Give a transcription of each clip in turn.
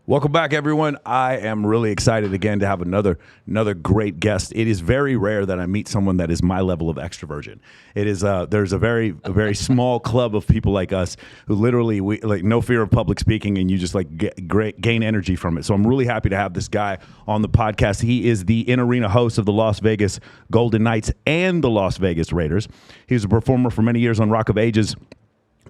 Welcome back, everyone. I am really excited again to have another great guest. It is very rare that I meet someone that is my level of extroversion. It is there's a very small club of people like us who literally we like no fear of public speaking, and you just like gain energy from it. So I'm really happy to have this guy on the podcast. He is the in-arena host of the Las Vegas Golden Knights and the Las Vegas Raiders. He was a performer for many years on Rock of Ages.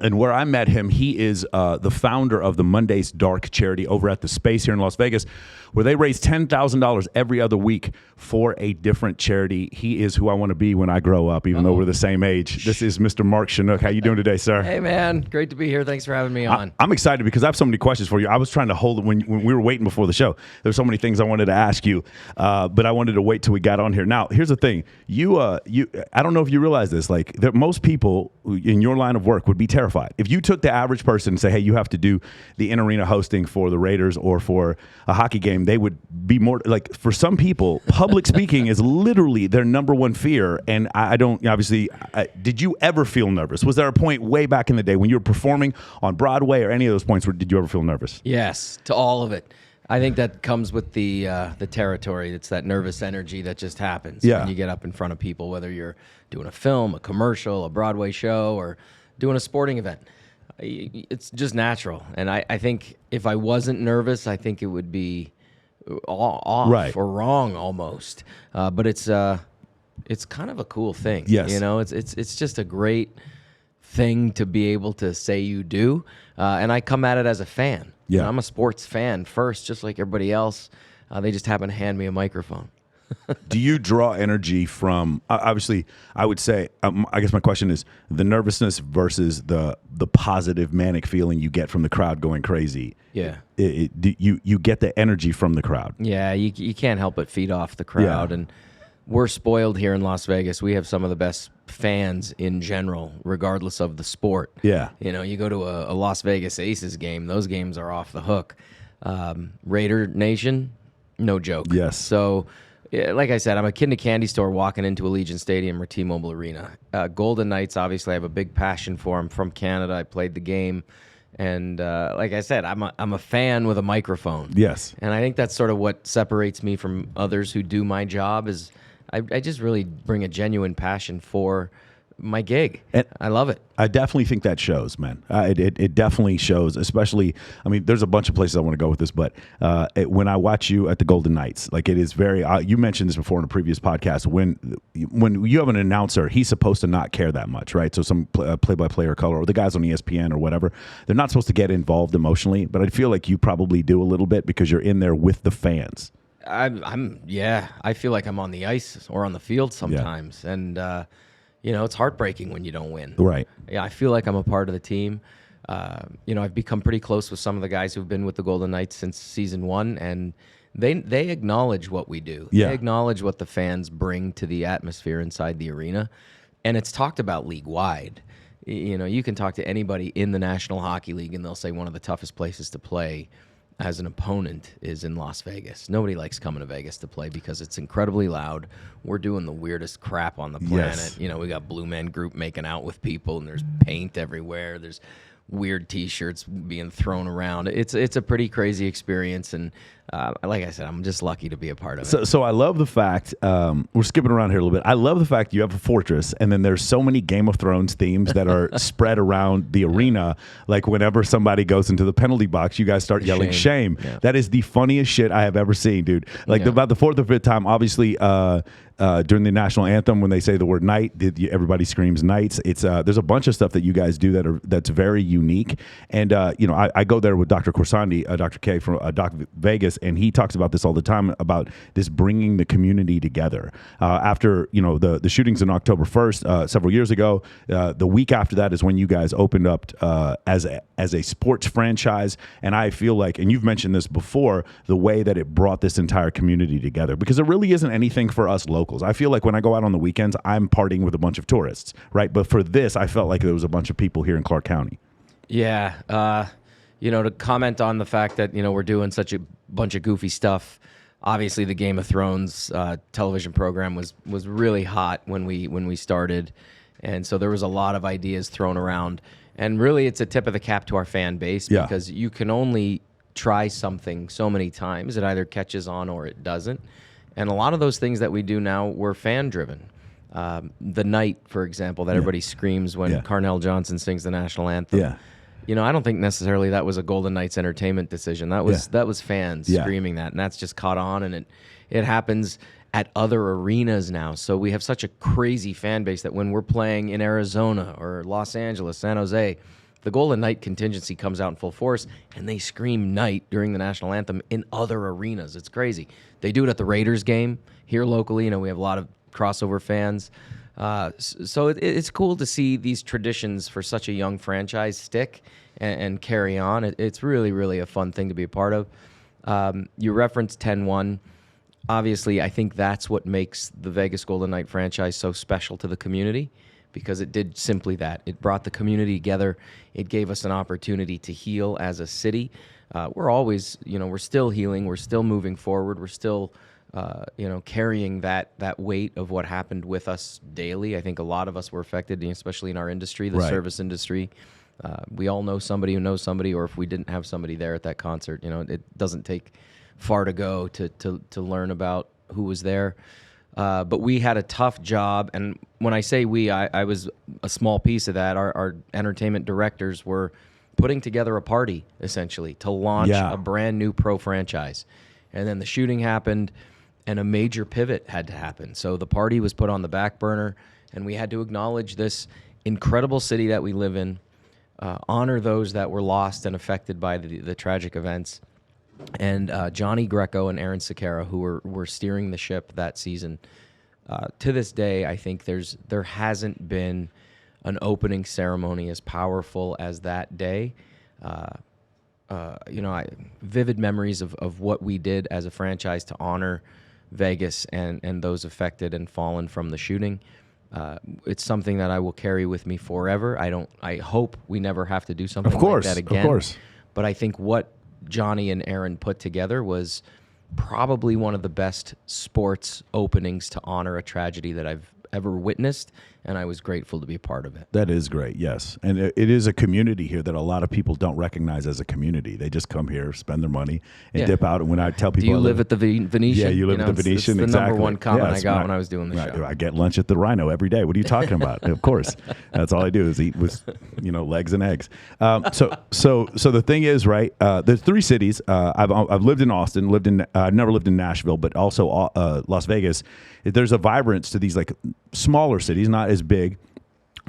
And where I met him, he is the founder of the Monday's Dark charity over at the Space here in Las Vegas, where they raise $10,000 every other week for a different charity. He is who I want to be when I grow up, even though we're the same age. This is Mr. Mark Shunock. How you doing today, sir? Hey, man. Great to be here. Thanks for having me on. I'm excited because I have so many questions for you. I was trying to hold it when we were waiting before the show. There's so many things I wanted to ask you, but I wanted to wait till we got on here. Now, here's the thing. I don't know if you realize this, like that most people in your line of work would be terrified. If you took the average person and say, hey, you have to do the in-arena hosting for the Raiders or for a hockey game, they would be more like, for some people, public speaking is literally their number one fear. And I don't, obviously, did you ever feel nervous? Was there a point way back in the day when you were performing on Broadway or any of those points where did you ever feel nervous? Yes, to all of it. I think that comes with the territory. It's that nervous energy that just happens when you get up in front of people, whether you're doing a film, a commercial, a Broadway show, or doing a sporting event. It's just natural. And I think if I wasn't nervous, I think it would be off or wrong almost. But it's kind of a cool thing. Yes. You know, it's just a great thing to be able to say you do. And I come at it as a fan. Yeah. You know, I'm a sports fan first, just like everybody else. They just happen to hand me a microphone. Do you draw energy from, obviously, I would say, I guess my question is the nervousness versus the positive manic feeling you get from the crowd going crazy. Yeah. You get the energy from the crowd. Yeah, you can't help but feed off the crowd. Yeah. And we're spoiled here in Las Vegas. We have some of the best fans in general, regardless of the sport. Yeah. You know, you go to a Las Vegas Aces game, those games are off the hook. Raider Nation, no joke. Yes. So, like I said, I'm a kid in a candy store walking into Allegiant Stadium or T-Mobile Arena. Golden Knights, obviously, I have a big passion for them. From Canada, I played the game. And like I said, I'm a fan with a microphone. Yes. And I think that's sort of what separates me from others who do my job is I just really bring a genuine passion for my gig. And I love it. I definitely think that shows, man. It definitely shows, especially, I mean, there's a bunch of places I want to go with this, but when I watch you at the Golden Knights, like it is very, you mentioned this before in a previous podcast, when you have an announcer, he's supposed to not care that much, right? So some play-by-play or color, or the guys on ESPN or whatever, they're not supposed to get involved emotionally, but I feel like you probably do a little bit because you're in there with the fans. I feel like I'm on the ice or on the field sometimes. Yeah. And, you know, it's heartbreaking when you don't win. Right. Yeah, I feel like I'm a part of the team. You know, I've become pretty close with some of the guys who've been with the Golden Knights since season 1, and they acknowledge what we do. Yeah. They acknowledge what the fans bring to the atmosphere inside the arena, and it's talked about league-wide. You know, you can talk to anybody in the National Hockey League, and they'll say one of the toughest places to play as an opponent is in Las Vegas. Nobody likes coming to Vegas to play because it's incredibly loud. We're doing the weirdest crap on the planet. Yes. You know, we got Blue Man Group making out with people, and there's paint everywhere. There's weird T-shirts being thrown around. It's a pretty crazy experience, and like I said, I'm just lucky to be a part of it. So I love the fact, we're skipping around here a little bit. I love the fact you have a fortress, and then there's so many Game of Thrones themes that are spread around the arena. Like whenever somebody goes into the penalty box, you guys start yelling shame. Yeah. That is the funniest shit I have ever seen, dude. Like about the fourth or fifth time, obviously, during the national anthem, when they say the word night, everybody screams Knights. It's there's a bunch of stuff that you guys do that's very unique. And you know, I go there with Dr. Corsandi, Dr. K from Doc Vegas, and he talks about this all the time about this bringing the community together. After you know the shootings on October 1st, several years ago, the week after that is when you guys opened up as a sports franchise. And I feel like, and you've mentioned this before, the way that it brought this entire community together, because there really isn't anything for us locals. I feel like when I go out on the weekends, I'm partying with a bunch of tourists, right? But for this, I felt like there was a bunch of people here in Clark County. Yeah. You know, to comment on the fact that, you know, we're doing such a bunch of goofy stuff. Obviously, the Game of Thrones television program was really hot when we started. And so there was a lot of ideas thrown around. And really, it's a tip of the cap to our fan base because you can only try something so many times, it either catches on or it doesn't. And a lot of those things that we do now were fan-driven. The night, for example, that everybody screams when Carnell Johnson sings the national anthem. Yeah. You know, I don't think necessarily that was a Golden Knights entertainment decision. That was fans screaming that, and that's just caught on, and it happens at other arenas now. So we have such a crazy fan base that when we're playing in Arizona or Los Angeles, San Jose, the Golden Knight contingency comes out in full force, and they scream night during the national anthem in other arenas. It's crazy. They do it at the Raiders game here locally. You know, we have a lot of crossover fans. So it's cool to see these traditions for such a young franchise stick and carry on. It's really, really a fun thing to be a part of. You referenced 10-1. Obviously, I think that's what makes the Vegas Golden Knight franchise so special to the community, because it did simply that. It brought the community together. It gave us an opportunity to heal as a city. We're always, we're still healing. We're still moving forward. We're still carrying that weight of what happened with us daily. I think a lot of us were affected, especially in our industry, the service industry. We all know somebody who knows somebody, or if we didn't have somebody there at that concert, it doesn't take far to go to learn about who was there. But we had a tough job, and when I say we, I was a small piece of that. Our entertainment directors were putting together a party, essentially, to launch a brand new pro franchise. And then the shooting happened, and a major pivot had to happen. So the party was put on the back burner, and we had to acknowledge this incredible city that we live in, honor those that were lost and affected by the tragic events. And Johnny Greco and Aaron Sequeira, who were steering the ship that season, to this day, I think there hasn't been an opening ceremony as powerful as that day. Vivid memories of what we did as a franchise to honor Vegas and those affected and fallen from the shooting. It's something that I will carry with me forever. I hope we never have to do something like that again. Of course. But I think what Johnny and Aaron put together was probably one of the best sports openings to honor a tragedy that I've ever witnessed, and I was grateful to be a part of it. That is great, yes. And it is a community here that a lot of people don't recognize as a community. They just come here, spend their money, and dip out. And when I tell people... Do you live at the Venetian? Yeah, you live at the Venetian, it's the exactly. number one comment I got when I was doing the show. I get lunch at the Rhino every day. What are you talking about? Of course. That's all I do is eat with, legs and eggs. So the thing is, right, there's 3 cities. I've lived in Austin, never lived in Nashville, but also Las Vegas. There's a vibrance to these like smaller cities, not as big.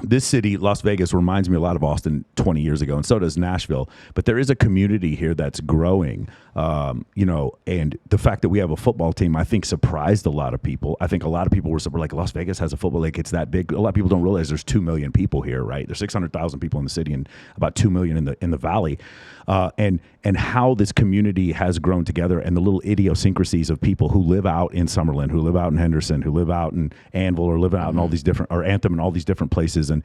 This city, Las Vegas, reminds me a lot of Austin 20 years ago, and so does Nashville. But there is a community here that's growing, and the fact that we have a football team, I think, surprised a lot of people. I think a lot of people were like, Las Vegas has a football, like it's that big. A lot of people don't realize there's 2 million people here, right? There's 600,000 people in the city and about 2 million in the valley. And how this community has grown together, and the little idiosyncrasies of people who live out in Summerlin, who live out in Henderson, who live out in Anvil, or live out in all these different, or Anthem, and all these different places. And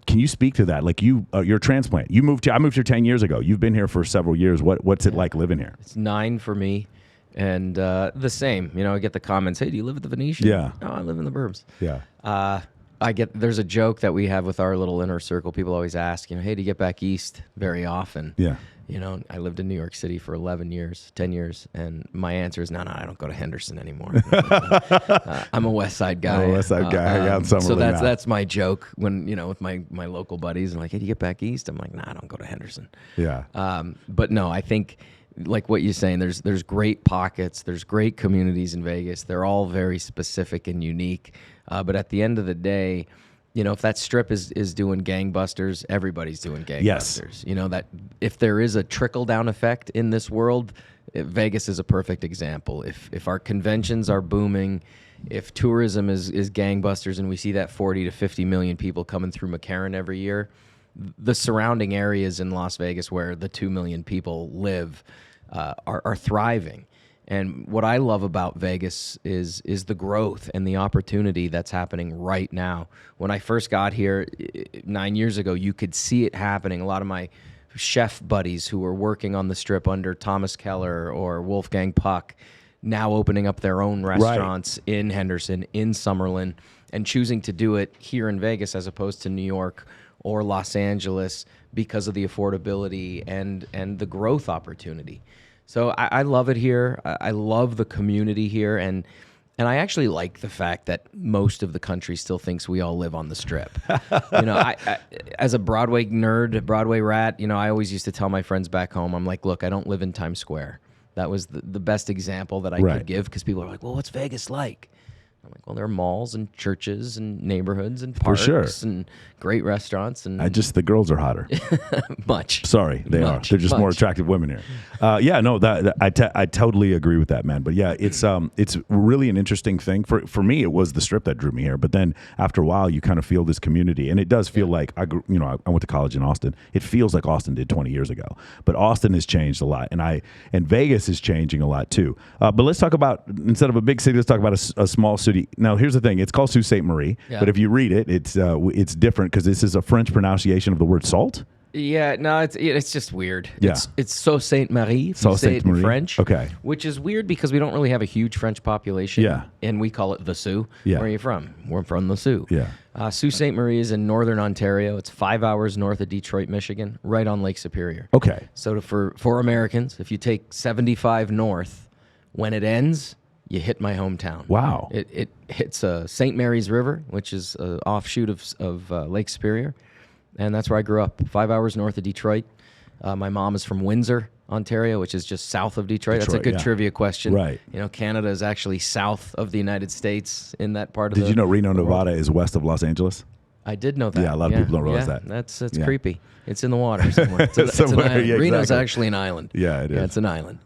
can you speak to that? Like you're a transplant. I moved here 10 years ago. You've been here for several years. What's it like living here? It's 9 for me, and the same. I get the comments, "Hey, do you live at the Venetian?" Yeah. No, I live in the Burbs. Yeah. There's a joke that we have with our little inner circle. People always ask, "Hey, do you get back east very often?" Yeah. I lived in New York City for 10 years, and my answer is, no, I don't go to Henderson anymore. I'm a West Side guy. I'm a West Side guy. Hang out in Summerlin. So that's my joke when, with my local buddies, and like, "Hey, do you get back east?" I'm like, "Nah, I don't go to Henderson." Yeah. But no, I think, like what you're saying, there's great pockets, there's great communities in Vegas. They're all very specific and unique. But at the end of the day, if that strip is doing gangbusters, everybody's doing gangbusters. Yes. That if there is a trickle-down effect in this world, Vegas is a perfect example. If our conventions are booming, if tourism is gangbusters, and we see that 40 to 50 million people coming through McCarran every year, the surrounding areas in Las Vegas where the 2 million people live are thriving. And what I love about Vegas is the growth and the opportunity that's happening right now. When I first got here 9 years ago, you could see it happening. A lot of my chef buddies who were working on the strip under Thomas Keller or Wolfgang Puck now opening up their own restaurants in Henderson, in Summerlin, and choosing to do it here in Vegas as opposed to New York or Los Angeles because of the affordability and the growth opportunity. So I love it here. I love the community here, and I actually like the fact that most of the country still thinks we all live on the Strip. I as a Broadway nerd, Broadway rat, I always used to tell my friends back home, I'm like, look, I don't live in Times Square. That was the best example that I could give, because people are like, well, what's Vegas like? I'm like, well, there are malls and churches and neighborhoods and parks and great restaurants. And the girls are hotter. Much. Sorry, they are. They're just more attractive women here. I totally agree with that, man. But yeah, it's really an interesting thing. For me, it was the Strip that drew me here. But then after a while, you kind of feel this community, and it does feel like I went to college in Austin. It feels like Austin did 20 years ago. But Austin has changed a lot, and Vegas is changing a lot too. But let's talk about, instead of a big city, let's talk about a small city. Now, here's the thing. It's called Sault Ste. Marie, but if you read it, it's different because this is a French pronunciation of the word salt. Yeah, no, it's just weird. Yeah. It's Sault Ste. Marie, Sault Ste. Marie. In French. Okay. Which is weird because we don't really have a huge French population. Yeah. And we call it the Sioux. Yeah. Where are you from? We're from the Sioux. Yeah. Sault Ste. Marie is in northern Ontario. It's 5 hours north of Detroit, Michigan, right on Lake Superior. Okay. So for Americans, if you take 75 north, when it ends, you hit my hometown. Wow. It hits St. Mary's River, which is an offshoot of Lake Superior. And that's where I grew up, 5 hours north of Detroit. My mom is from Windsor, Ontario, which is just south of Detroit. That's a good trivia question. Right. Canada is actually south of the United States in that part of Did you know Reno, Nevada is west of Los Angeles? I did know that. Yeah, a lot of people don't realize that. That's creepy. It's in the water somewhere. It's an island. Yeah, Reno's actually an island. Yeah, it is. Yeah, it's an island.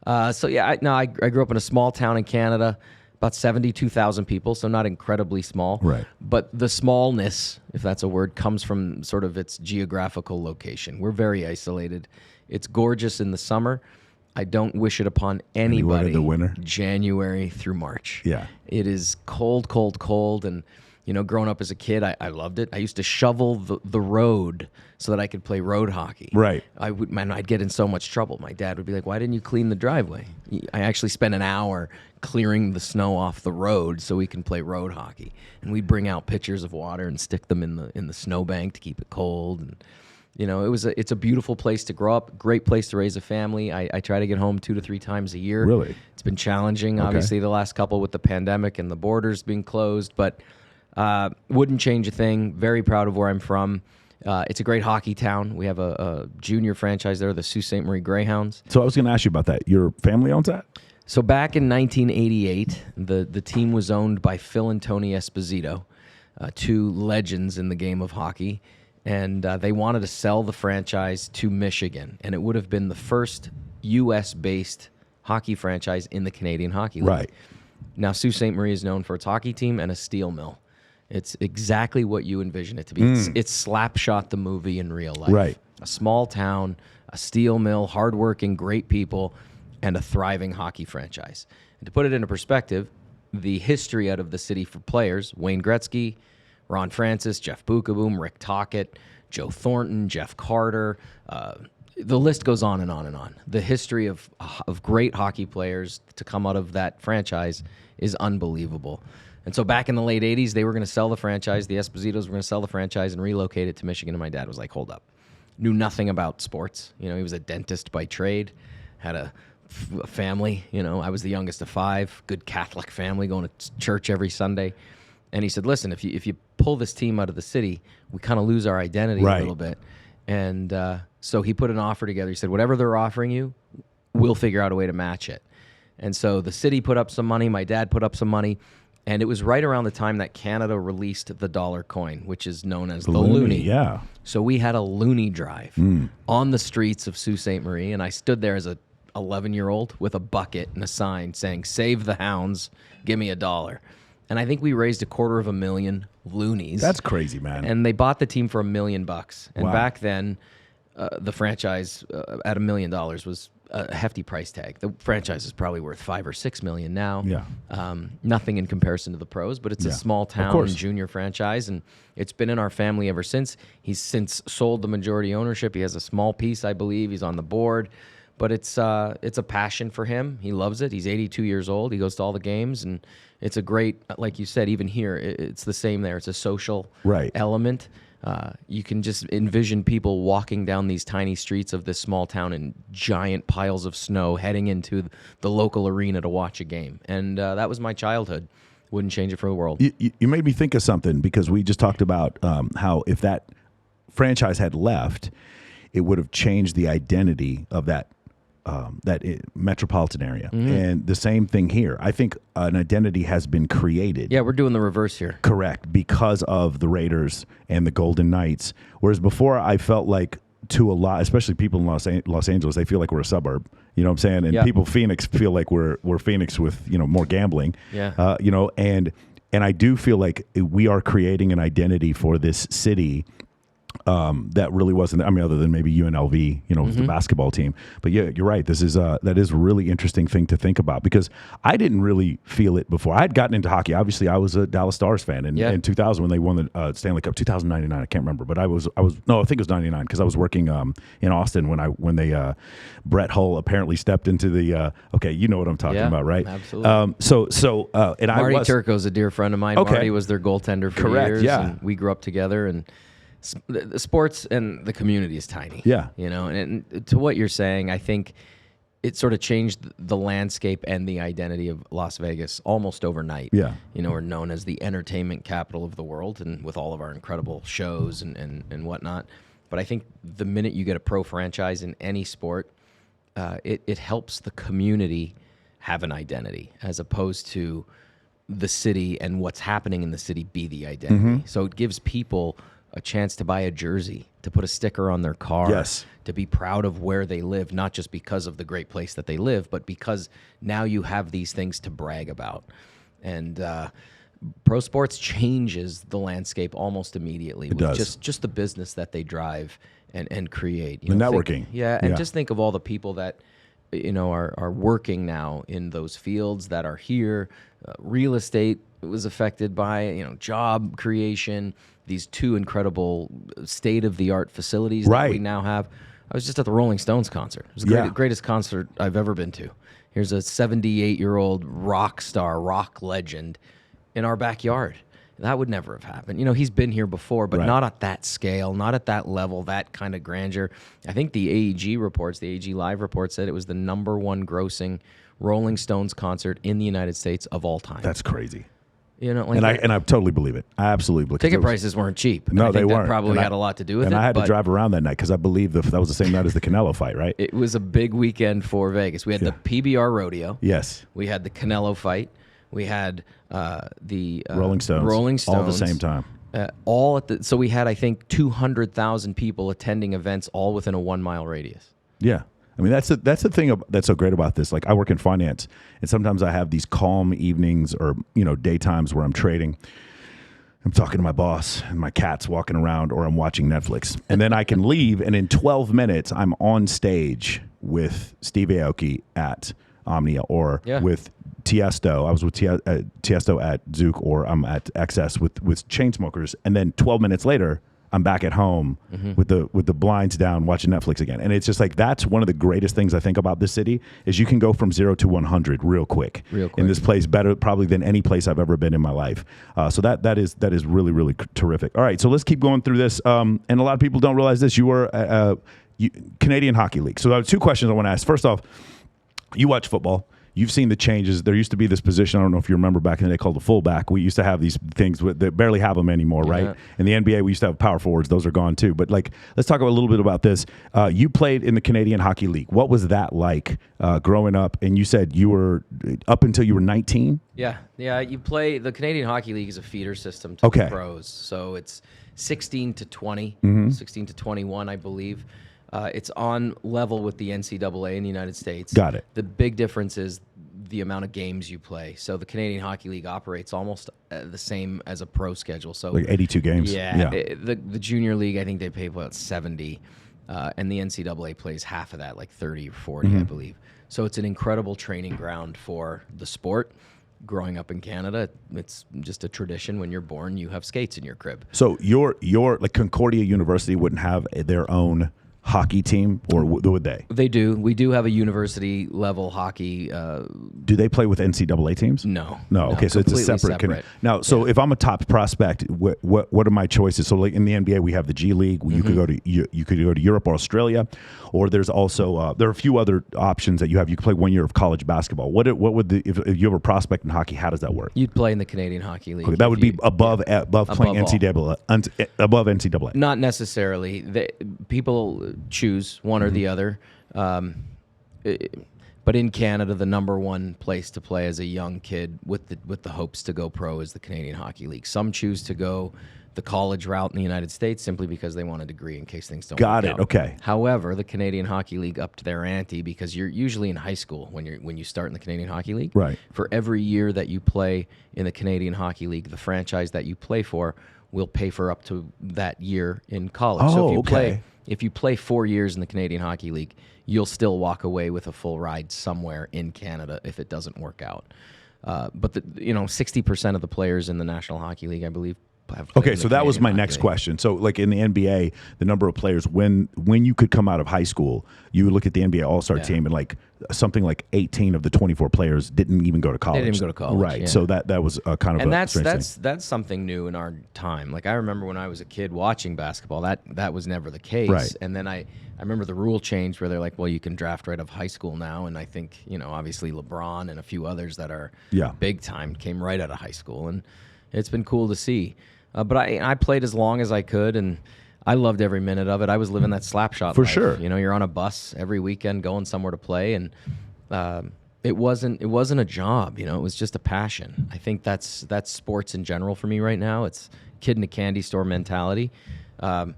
I grew up in a small town in Canada, about 72,000 people, so not incredibly small. Right. But the smallness, if that's a word, comes from sort of its geographical location. We're very isolated. It's gorgeous in the summer. I don't wish it upon anybody. In the winter? January through March. Yeah. It is cold, cold, cold, and growing up as a kid, I loved it. I used to shovel the road so that I could play road hockey. Right. I'd get in so much trouble. My dad would be like, why didn't you clean the driveway? I actually spent an hour clearing the snow off the road so we can play road hockey. And we'd bring out pitchers of water and stick them in the snowbank to keep it cold. And it's a beautiful place to grow up, great place to raise a family. I try to get home 2 to 3 times a year. Really? It's been challenging, obviously, the last couple with the pandemic and the borders being closed, but wouldn't change a thing. Very proud of where I'm from. It's a great hockey town. We have a junior franchise there, the Sault Ste. Marie Greyhounds. So I was going to ask you about that. Your family owns that? So back in 1988, the team was owned by Phil and Tony Esposito, 2 legends in the game of hockey, and they wanted to sell the franchise to Michigan, and it would have been the first U.S.-based hockey franchise in the Canadian Hockey League. Right. Now, Sault Ste. Marie is known for its hockey team and a steel mill. It's exactly what you envision it to be. It's Slapshot the movie in real life. Right. A small town, a steel mill, hardworking, great people, and a thriving hockey franchise. And to put it into perspective, the history out of the city for players, Wayne Gretzky, Ron Francis, Jeff Bukaboom, Rick Tocchet, Joe Thornton, Jeff Carter, the list goes on and on and on. The history of great hockey players to come out of that franchise is unbelievable. And so back in the late 80s, they were going to sell the franchise. The Espositos were going to sell the franchise and relocate it to Michigan. And my dad was like, hold up. Knew nothing about sports. He was a dentist by trade, had a family. I was the youngest of 5, good Catholic family, going to church every Sunday. And he said, listen, if you pull this team out of the city, we kind of lose our identity a little bit. And so he put an offer together. He said, whatever they're offering you, we'll figure out a way to match it. And so the city put up some money. My dad put up some money. And it was right around the time that Canada released the dollar coin, which is known as the loonie. Yeah. So we had a loonie drive on the streets of Sault Ste. Marie, and I stood there as a 11-year-old with a bucket and a sign saying, "Save the hounds, give me $1." And I think we raised $250,000 loonies. That's crazy, man. And they bought the team for $1 million. And Wow. back then, the franchise at $1 million was a hefty price tag. The franchise is probably worth $5 or $6 million now. Yeah. Nothing in comparison to the pros, but it's a small town junior franchise, and it's been in our family ever since. He's since sold the majority ownership. He has a small piece, I believe. He's on the board, but it's a passion for him. He loves it. He's 82 years old. He goes to all the games, and it's a great, like you said, even here, it's the same there. It's a social element. You can just envision people walking down these tiny streets of this small town in giant piles of snow, heading into the local arena to watch a game. And that was my childhood. Wouldn't change it for the world. You made me think of something, because we just talked about how if that franchise had left, it would have changed the identity of that metropolitan area. And the same thing here. I think an identity has been created. Yeah, we're doing the reverse here. Correct, because of the Raiders and the Golden Knights. Whereas before, I felt like, to a lot, especially people in Los Angeles, they feel like we're a suburb. You know what I'm saying? And people Phoenix feel like we're Phoenix with, more gambling. Yeah. And I do feel like we are creating an identity for this city that really wasn't. I mean, other than maybe UNLV, with the basketball team. But yeah, you're right. This is that is a really interesting thing to think about, because I didn't really feel it before. I had gotten into hockey. Obviously, I was a Dallas Stars fan in 2000 when they won the Stanley Cup. 2099, I can't remember, but I think it was 99, because I was working in Austin when they Brett Hull apparently stepped into the. Okay, you know what I'm talking about, right? Absolutely. And Marty Turco's a dear friend of mine. Okay. Marty was their goaltender for years. Yeah. And we grew up together, and the sports and the community is tiny. Yeah. And to what you're saying, I think it sort of changed the landscape and the identity of Las Vegas almost overnight. Yeah. We're known as the entertainment capital of the world, and with all of our incredible shows and whatnot. But I think the minute you get a pro franchise in any sport, it helps the community have an identity, as opposed to the city and what's happening in the city be the identity. So it gives people a chance to buy a jersey, to put a sticker on their car, to be proud of where they live, not just because of the great place that they live, but because now you have these things to brag about. And pro sports changes the landscape almost immediately. It does. Just the business that they drive and create. The networking. Just think of all the people that are working now in those fields that are here. Real estate was affected by job creation. These two incredible state-of-the-art facilities that we now have. I was just at the Rolling Stones concert. It was the greatest concert I've ever been to. Here's a 78-year-old rock star, rock legend in our backyard. That would never have happened. He's been here before, but not at that scale, not at that level, that kind of grandeur. I think the AEG Live report said it was the #1 grossing Rolling Stones concert in the United States of all time. That's crazy. And I totally believe it. I absolutely believe it. Ticket prices weren't cheap. No, they weren't. That probably had a lot to do with it. And I had to drive around that night, because I believe that was the same night as the Canelo fight, right? It was a big weekend for Vegas. We had the PBR rodeo. Yes. We had the Canelo fight. We had the Rolling Stones. All at the same time. So we had, I think, 200,000 people attending events all within a 1 mile radius. Yeah. I mean, that's the thing that's so great about this. Like, I work in finance, and sometimes I have these calm evenings or, daytimes where I'm trading. I'm talking to my boss, and my cat's walking around, or I'm watching Netflix. And then I can leave, and in 12 minutes, I'm on stage with Steve Aoki at Omnia, or with Tiesto. I was with Tiesto at Zouk, or I'm at XS with Chainsmokers. And then 12 minutes later, I'm back at home with the blinds down, watching Netflix again. And it's just like, that's one of the greatest things I think about this city, is you can go from 0 to 100 real quick in this place, better probably than any place I've ever been in my life. So that is really, really terrific. All right, so let's keep going through this. And a lot of people don't realize this. You were Canadian Hockey League. So I have two questions I want to ask. First off, you watch football. You've seen the changes. There used to be this position, I don't know if you remember back in the day, called the fullback. We used to have these things that barely have them anymore, right? In the NBA, we used to have power forwards. Those are gone too. But let's talk a little bit about this. You played in the Canadian Hockey League. What was that like growing up? And you said you were up until you were 19? Yeah. You play, the Canadian Hockey League is a feeder system to the pros. So it's 16 to 20, 16 to 21, I believe. It's on level with the NCAA in the United States. Got it. The big difference is the amount of games you play. So the Canadian Hockey League operates almost the same as a pro schedule. So like 82 games. Yeah. The junior league, I think they pay about 70, and the NCAA plays half of that, like 30 or 40, I believe. So it's an incredible training ground for the sport. Growing up in Canada, it's just a tradition. When you're born, you have skates in your crib. So your like Concordia University wouldn't have their own hockey team, or would they? They do. We do have a university level hockey. Do they play with NCAA teams? No. Okay, so it's a separate. Now, so if I'm a top prospect, what are my choices? So, like in the NBA, we have the G League. You could go to Europe or Australia, or there's also there are a few other options that you have. You can play 1 year of college basketball. What would if you have a prospect in hockey? How does that work? You'd play in the Canadian Hockey League. Okay, that would be above playing NCAA. Above NCAA. Not necessarily. People choose one or the other. But in Canada, the number one place to play as a young kid with the hopes to go pro is the Canadian Hockey League. Some choose to go the college route in the United States simply because they want a degree in case things don't work out. Okay. However, the Canadian Hockey League upped their ante because you're usually in high school when you start in the Canadian Hockey League. Right. For every year that you play in the Canadian Hockey League, the franchise that you play for will pay for up to that year in college. So if you play 4 years in the Canadian Hockey League, you'll still walk away with a full ride somewhere in Canada if it doesn't work out. But 60% of the players in the National Hockey League, I believe, have played. Okay, so that was my next question. So, like in the NBA, the number of players when you could come out of high school, you would look at the NBA All-Star team, and like something like 18 of the 24 players didn't even go to college. They didn't even go to college, right? yeah. So that was kind of and a that's something new in our time. Like I remember when I was a kid watching basketball, that was never the case. Right. And then I remember the rule changed where they're like, well, you can draft right out of high school now. And I think obviously LeBron and a few others that are big time came right out of high school, and it's been cool to see. But I played as long as I could, and I loved every minute of it. I was living that slapshot life. Sure. You're on a bus every weekend going somewhere to play, and it wasn't a job. It was just a passion. I think that's sports in general for me right now. It's kid in a candy store mentality. I'm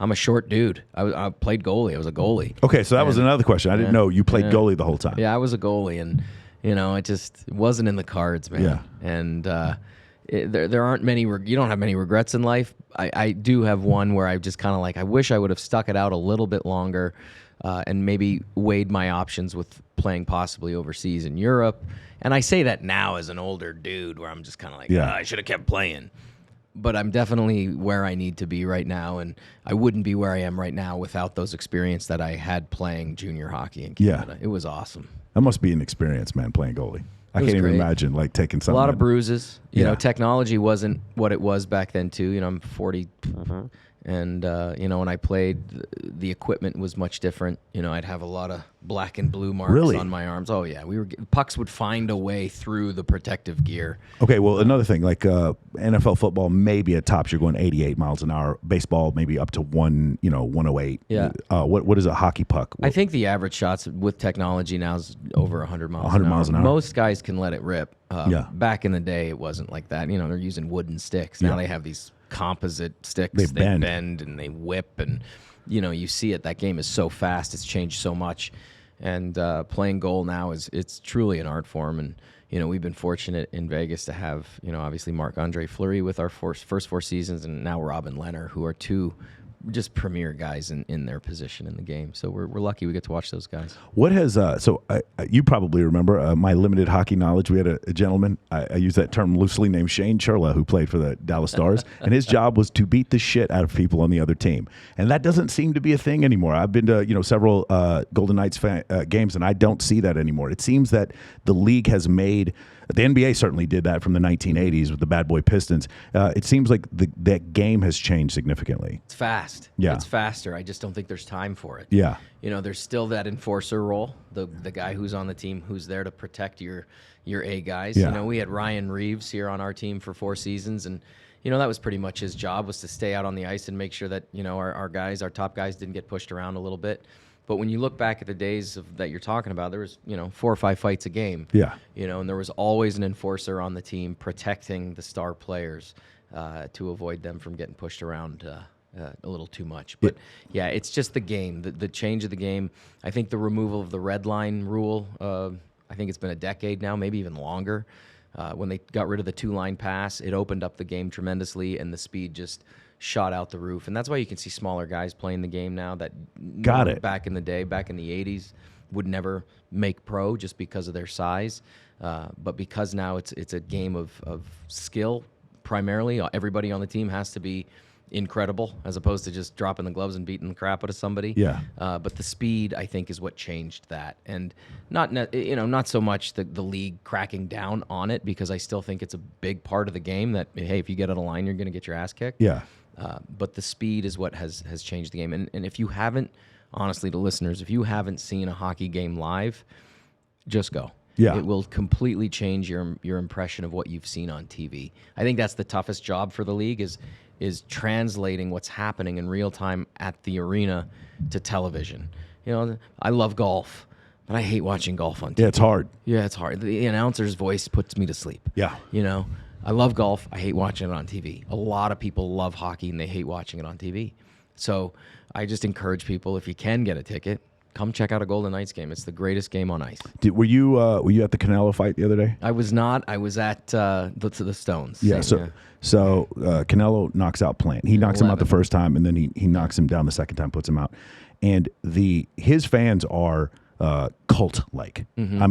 a short dude. I played goalie. I was a goalie. Okay, so that was another question. I didn't know you played goalie the whole time. Yeah, I was a goalie, and it wasn't in the cards, man. Yeah. And there aren't many. You don't have many regrets in life. I do have one where I just kind of I wish I would have stuck it out a little bit longer, and maybe weighed my options with playing possibly overseas in Europe. And I say that now as an older dude, where I'm just kind of I should have kept playing. But I'm definitely where I need to be right now, and I wouldn't be where I am right now without those experience that I had playing junior hockey in Canada. It was awesome. That must be an experience, man, playing goalie. I can't even imagine taking something. A lot of bruises. Technology wasn't what it was back then too. I'm 40, and when I played, the equipment was much different. I'd have a lot of black and blue marks on my arms. Oh yeah, pucks would find a way through the protective gear. Okay, well another thing, like NFL football, maybe at tops you're going 88 miles an hour. Baseball maybe up to 108. Yeah. What is a hockey puck? I think the average shots with technology now is over 100 miles. 100 miles an hour. Most guys can let it rip. Back in the day, it wasn't like that. They're using wooden sticks. Now they have these composite sticks. They bend and they whip, and you see it. That game is so fast. It's changed so much, and playing goal now it's truly an art form. And we've been fortunate in Vegas to have obviously Marc-Andre Fleury with our first 4 seasons, and now Robin Lehner, who are two just premier guys in their position in the game. So we're lucky we get to watch those guys. What has you probably remember my limited hockey knowledge. We had a gentleman, I use that term loosely, named Shane Churla, who played for the Dallas Stars, and his job was to beat the shit out of people on the other team. And that doesn't seem to be a thing anymore. I've been to several Golden Knights games, and I don't see that anymore. It seems that the league has made. The NBA certainly did that from the 1980s with the Bad Boy Pistons. It seems like that game has changed significantly. It's fast. Yeah. It's faster. I just don't think there's time for it. Yeah. There's still that enforcer role, the guy who's on the team who's there to protect your A guys. Yeah. We had Ryan Reeves here on our team for 4 seasons, and that was pretty much his job, was to stay out on the ice and make sure that our top guys didn't get pushed around a little bit. But when you look back at the days that you're talking about, there was 4 or 5 fights a game. Yeah. And there was always an enforcer on the team protecting the star players to avoid them from getting pushed around a little too much. But yeah, it's just the game, the change of the game. I think the removal of the red line rule. I think it's been a decade now, maybe even longer. When they got rid of the 2-line pass, it opened up the game tremendously, and the speed just shot out the roof. And that's why you can see smaller guys playing the game now that back in the day, back in the 80s, would never make pro just because of their size. But because now it's a game of skill primarily. Everybody on the team has to be incredible, as opposed to just dropping the gloves and beating the crap out of somebody. Yeah. But the speed, I think, is what changed that, and not so much the league cracking down on it, because I still think it's a big part of the game. That, hey, if you get out of line, you're going to get your ass kicked. Yeah. But the speed is what has changed the game. And if you haven't, honestly, to listeners, if you haven't seen a hockey game live, just go. Yeah. It will completely change your impression of what you've seen on TV. I think that's the toughest job for the league is translating what's happening in real time at the arena to television. I love golf, but I hate watching golf on TV. Yeah, it's hard. Yeah, it's hard. The announcer's voice puts me to sleep. Yeah. I love golf. I hate watching it on TV. A lot of people love hockey and they hate watching it on TV. So I just encourage people, if you can get a ticket, come check out a Golden Knights game. It's the greatest game on ice. Were you at the Canelo fight the other day? I was not. I was at the Stones. Yeah. So Canelo knocks out Plant. He knocks him out the first time, and then he knocks him down the second time, puts him out. And his fans are cult like. Mm-hmm.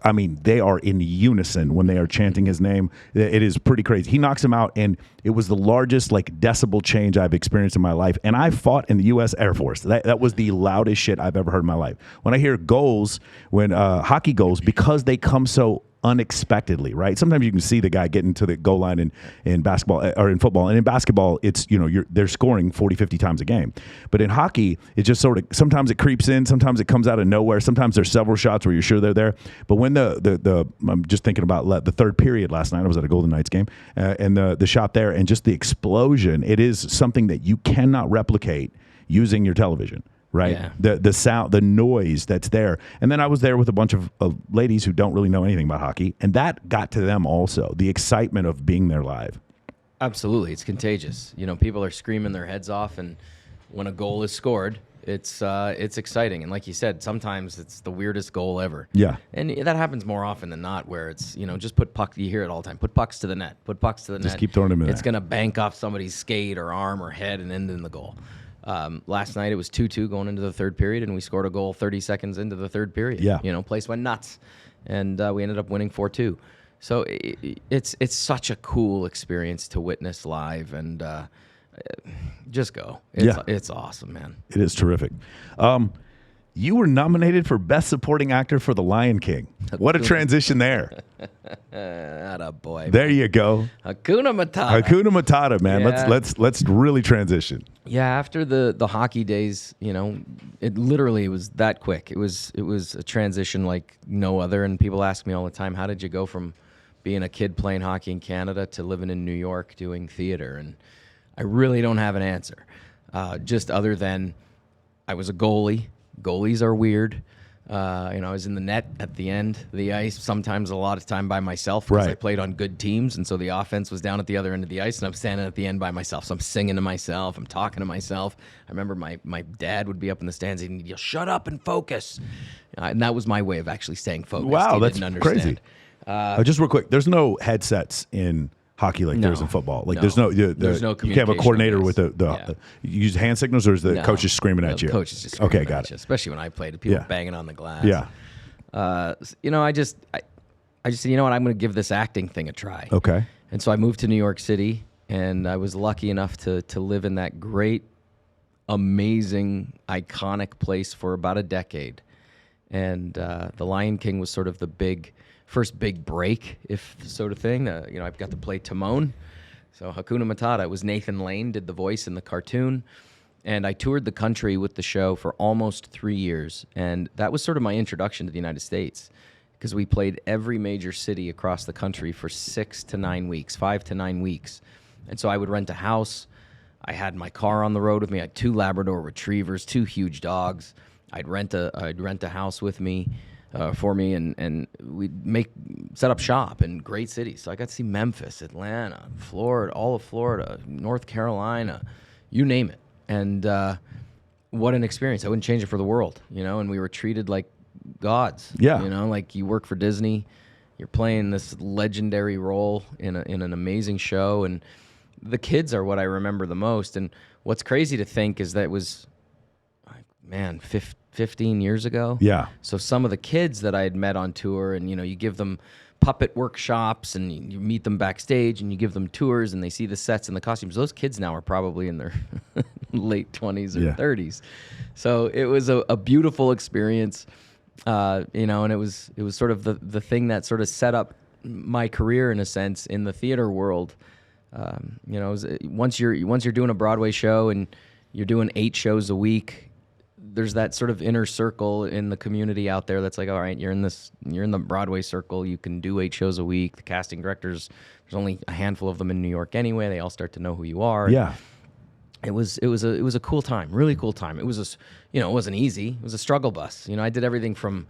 I mean, they are in unison when they are chanting his name. It is pretty crazy. He knocks him out, and it was the largest decibel change I've experienced in my life. And I fought in the U.S. Air Force. That was the loudest shit I've ever heard in my life. When I hear goals, hockey goals, because they come so unexpectedly, right? Sometimes you can see the guy getting to the goal line in basketball or in football, and in basketball it's they're scoring 40-50 times a game. But in hockey, it just sort of, sometimes it creeps in, sometimes it comes out of nowhere, sometimes there's several shots where you're sure they're there. But when I'm just thinking about the third period last night, I was at a Golden Knights game, and the shot there and just the explosion, it is something that you cannot replicate using your television. Right. Yeah. The sound, the noise that's there. And then I was there with a bunch of ladies who don't really know anything about hockey. And that got to them also, the excitement of being there live. Absolutely. It's contagious. People are screaming their heads off. And when a goal is scored, it's exciting. And like you said, sometimes it's the weirdest goal ever. Yeah. And that happens more often than not, where it's, just put puck, you hear it all the time, put pucks to the net, put pucks to the net. Just keep throwing them in there. It's going to bank off somebody's skate or arm or head and end in the goal. Last night it was 2-2 going into the third period, and we scored a goal 30 seconds into the third period. Yeah. Place went nuts, and we ended up winning 4-2. So it's such a cool experience to witness live, and just go. It's awesome, man. It is terrific. You were nominated for Best Supporting Actor for The Lion King. What a transition there. Attaboy. There you go. Hakuna Matata. Hakuna Matata, man. Yeah. Let's really transition. Yeah, after the hockey days, it literally was that quick. It was a transition like no other. And people ask me all the time, how did you go from being a kid playing hockey in Canada to living in New York doing theater? And I really don't have an answer, just other than I was a goalie. Goalies are weird. I was in the net at the end of the ice, sometimes a lot of time by myself, because I played on good teams, and so the offense was down at the other end of the ice, and I'm standing at the end by myself. So I'm singing to myself, I'm talking to myself. I remember my dad would be up in the stands and he'd yell, "Shut up and focus," and that was my way of actually staying focused. Wow, he that's didn't understand. Crazy. Just real quick, there's no headsets in hockey like there is in football. There's no you can't have a coordinator with you use hand signals, or is the coach just screaming at you? The coach is just screaming got at it. you, especially when I played. People banging on the glass. Yeah. I just said, you know what, I'm going to give this acting thing a try. Okay. And so I moved to New York City, and I was lucky enough to live in that great, amazing, iconic place for about a decade. And The Lion King was sort of the first big break, if sort of thing. I've got to play Timon. So Hakuna Matata. It was Nathan Lane did the voice in the cartoon. And I toured the country with the show for almost 3 years. And that was sort of my introduction to the United States, because we played every major city across the country for 5 to 9 weeks. And so I would rent a house. I had my car on the road with me. I had 2 Labrador retrievers, 2 huge dogs. I'd rent a house with me, for me, and we'd set up shop in great cities. So I got to see Memphis, Atlanta, Florida, all of Florida, North Carolina, you name it. And what an experience. I wouldn't change it for the world, and we were treated like gods. Yeah. Like you work for Disney, you're playing this legendary role in an amazing show, and the kids are what I remember the most. And what's crazy to think is that it was, 15 years ago. Yeah. So some of the kids that I had met on tour, and you give them puppet workshops, and you meet them backstage, and you give them tours, and they see the sets and the costumes. Those kids now are probably in their late 20s or 30s. So it was a beautiful experience, you know, and it was sort of the thing that sort of set up my career in a sense in the theater world. You know, once you're doing a Broadway show and you're doing 8 shows a week, there's that sort of inner circle in the community out there that's like, all right, you're in the Broadway circle. You can do 8 shows a week. The casting directors, there's only a handful of them in New York anyway. They all start to know who you are. Yeah. It was a cool time, really cool time. It was it wasn't easy. It was a struggle bus. You know, I did everything from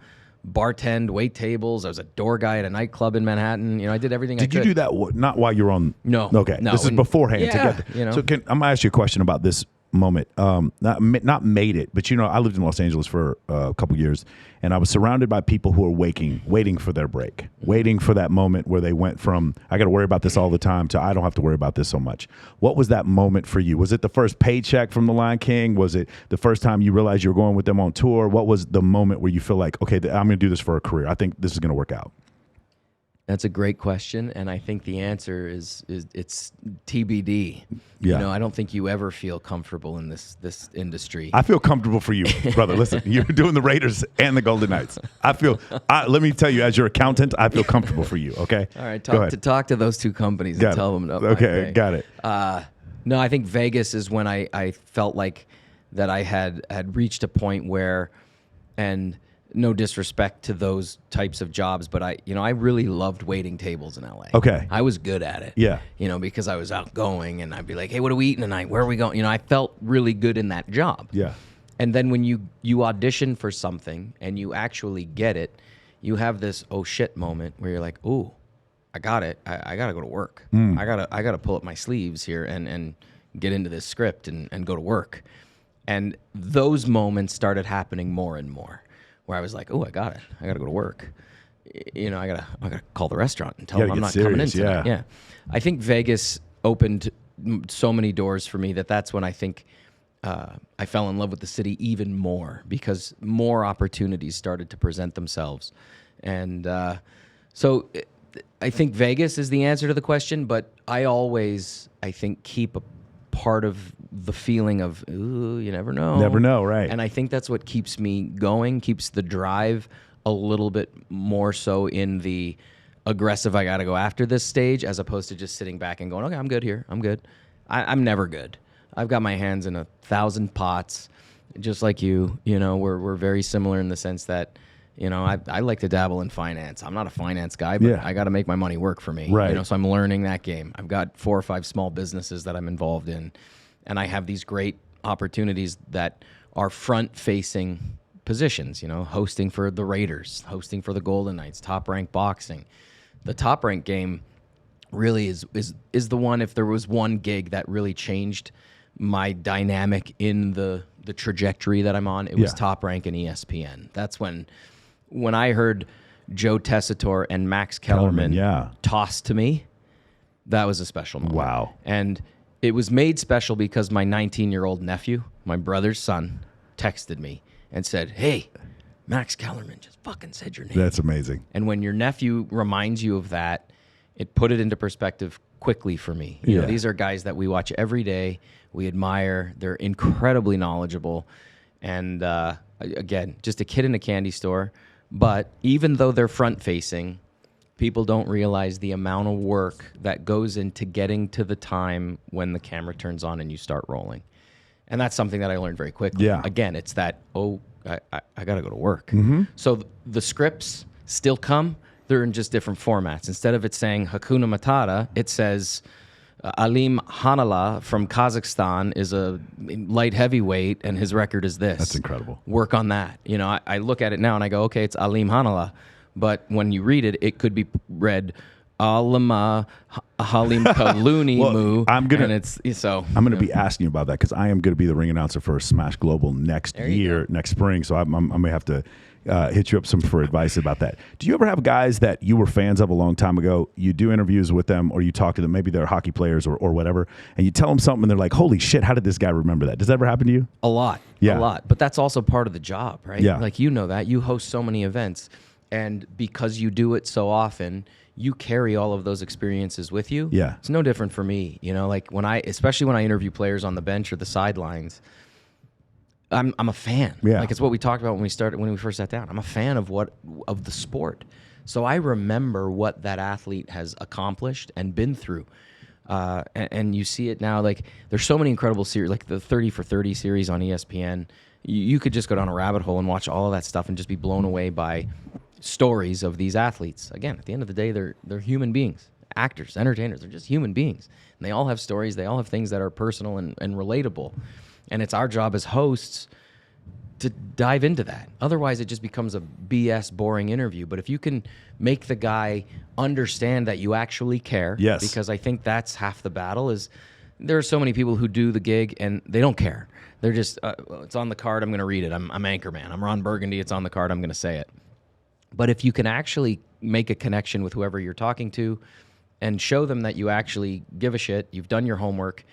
bartend, wait tables. I was a door guy at a nightclub in Manhattan. You know, I did everything I could. Did you do that not while you were on? No. Okay. No. This is beforehand. Yeah. To get You know. So I'm going to ask you a question about this moment. Not made it, but you know, I lived in Los Angeles for a couple years, and I was surrounded by people who were waiting for their break, waiting for that moment where they went from I got to worry about this all the time to I don't have to worry about this so much. What was that moment for you? Was it the first paycheck from The Lion King? Was it the first time you realized you were going with them on tour? What was the moment where you feel like, okay, I'm going to do this for a career? I think this is going to work out. That's a great question, and I think the answer is it's TBD. Yeah. You know, I don't think you ever feel comfortable in this industry. I feel comfortable for you, brother. Listen, you're doing the Raiders and the Golden Knights. Let me tell you, as your accountant, I feel comfortable for you, okay? All right, talk to those 2 companies and tell them. Okay, got it. No, I think Vegas is when I felt like that I had reached a point where, and no disrespect to those types of jobs, but I really loved waiting tables in LA. Okay. I was good at it. Yeah. You know, because I was outgoing and I'd be like, hey, what are we eating tonight? Where are we going? You know, I felt really good in that job. Yeah. And then when you audition for something and you actually get it, you have this oh shit moment where you're like, ooh, I got it. I got to go to work. I got to pull up my sleeves here and get into this script and go to work. And those moments started happening more and more, where I was like, oh, I got it. I got to go to work. You know, I gotta call the restaurant and tell them I'm not coming in tonight. Yeah. I think Vegas opened so many doors for me that's when I think I fell in love with the city even more, because more opportunities started to present themselves. And so I think Vegas is the answer to the question, but I always, I think, keep a part of the feeling of, ooh, you never know. Never know, right. And I think that's what keeps me going, keeps the drive a little bit more so in the aggressive, I got to go after this stage, as opposed to just sitting back and going, okay, I'm good here. I'm good. I'm never good. I've got my hands in 1,000 pots, just like you. You know, we're very similar in the sense that, you know, I like to dabble in finance. I'm not a finance guy, but I got to make my money work for me. Right. You know, so I'm learning that game. I've got 4 or 5 small businesses that I'm involved in, and I have these great opportunities that are front-facing positions. You know, hosting for the Raiders, hosting for the Golden Knights, Top Rank Boxing. The Top Rank game really is the one. If there was one gig that really changed my dynamic in the trajectory that I'm on, it was Top Rank and ESPN. That's when I heard Joe Tessitore and Max Kellerman toss to me, that was a special moment. Wow. And it was made special because my 19-year-old nephew, my brother's son, texted me and said, hey, Max Kellerman just fucking said your name. That's amazing. And when your nephew reminds you of that, it put it into perspective quickly for me. You know, these are guys that we watch every day. We admire. They're incredibly knowledgeable. And again, just a kid in a candy store. But even though they're front-facing, people don't realize the amount of work that goes into getting to the time when the camera turns on and you start rolling. And that's something that I learned very quickly. Yeah. Again, it's that, I got to go to work. Mm-hmm. So the scripts still come. They're in just different formats. Instead of it saying Hakuna Matata, it says Alim Hanala from Kazakhstan is a light heavyweight, and his record is this. That's incredible. Work on that. You know, I look at it now and I go, okay, it's Alim Hanala. But when you read it, it could be read Alama Halim Kaluni Mu. I'm gonna be asking you about that, because I am gonna be the ring announcer for Smash Global next spring. So I may have to hit you up for advice about that. Do you ever have guys that you were fans of a long time ago? You do interviews with them, or you talk to them. Maybe they're hockey players or whatever, and you tell them something, and they're like, "Holy shit! How did this guy remember that?" Does that ever happen to you? A lot. But that's also part of the job, right? Yeah. Like, you know that you host so many events. And because you do it so often, you carry all of those experiences with you. Yeah. It's no different for me. You know, like especially when I interview players on the bench or the sidelines, I'm a fan. Yeah. Like, it's what we talked about when we first sat down. I'm a fan of the sport. So I remember what that athlete has accomplished and been through. And you see it now, like, there's so many incredible series, like the 30 for 30 series on ESPN. You could just go down a rabbit hole and watch all of that stuff and just be blown away by stories of these athletes. Again, at the end of the day, they're human beings, actors, entertainers. They're just human beings, and they all have stories. They all have things that are personal and relatable. And it's our job as hosts to dive into that. Otherwise, it just becomes a BS, boring interview. But if you can make the guy understand that you actually care, yes, because I think that's half the battle. Is there are so many people who do the gig and they don't care. They're just, it's on the card, I'm going to read it. I'm Anchorman. I'm Ron Burgundy. It's on the card. I'm going to say it. But if you can actually make a connection with whoever you're talking to and show them that you actually give a shit, you've done your homework,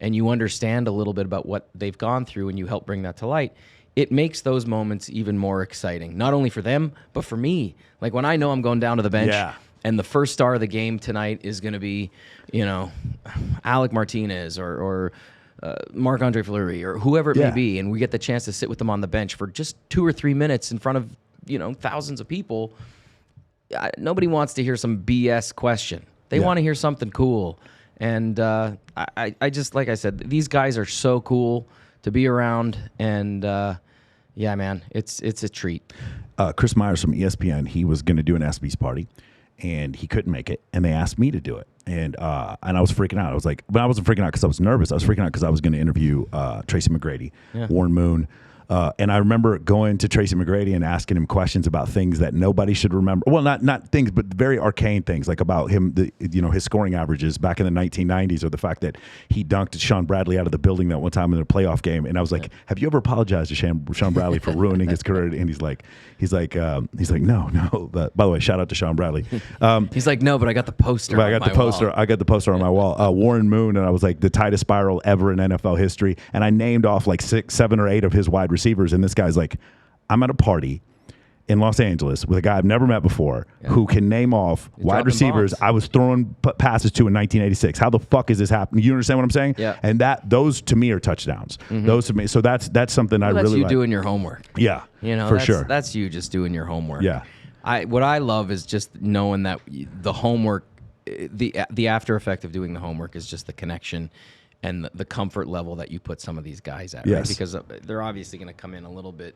and you understand a little bit about what they've gone through, and you help bring that to light, it makes those moments even more exciting, not only for them, but for me. Like, when I know I'm going down to the bench, and the first star of the game tonight is going to be, you know, Alec Martinez or Marc-Andre Fleury or whoever it may be, and we get the chance to sit with them on the bench for just 2 or 3 minutes in front of, you know, thousands of people. Nobody wants to hear some BS question. They want to hear something cool. And I just, like I said, these guys are so cool to be around. And yeah, man, it's a treat. Chris Myers from ESPN, he was going to do an ESPYs party, and he couldn't make it, and they asked me to do it. And I was freaking out. I was like, but I wasn't freaking out because I was nervous. I was freaking out because I was going to interview Tracy McGrady, Warren Moon. And I remember going to Tracy McGrady and asking him questions about things that nobody should remember. Well, not things, but very arcane things, like about him, his scoring averages back in the 1990s, or the fact that he dunked Sean Bradley out of the building that one time in a playoff game. And I was like, "Have you ever apologized to Sean Bradley for ruining his career?" And he's like, no. But, by the way, shout out to Sean Bradley. He's like, no, but I got the poster. I got the poster on my wall. Warren Moon, and I was like, the tightest spiral ever in NFL history. And I named off like 6, 7, or 8 of his wide receivers, and this guy's like, I'm at a party in Los Angeles with a guy I've never met before who can name off wide receivers I was throwing passes to in 1986. How the fuck is this happening? You understand what I'm saying? Yeah. And those to me are touchdowns. Mm-hmm. Those to me, so that's something I really like. That's you doing your homework. Yeah, you know, for sure. That's you just doing your homework. Yeah. What I love is just knowing that the homework, the after effect of doing the homework is just the connection and the comfort level that you put some of these guys at, right? Because they're obviously going to come in a little bit,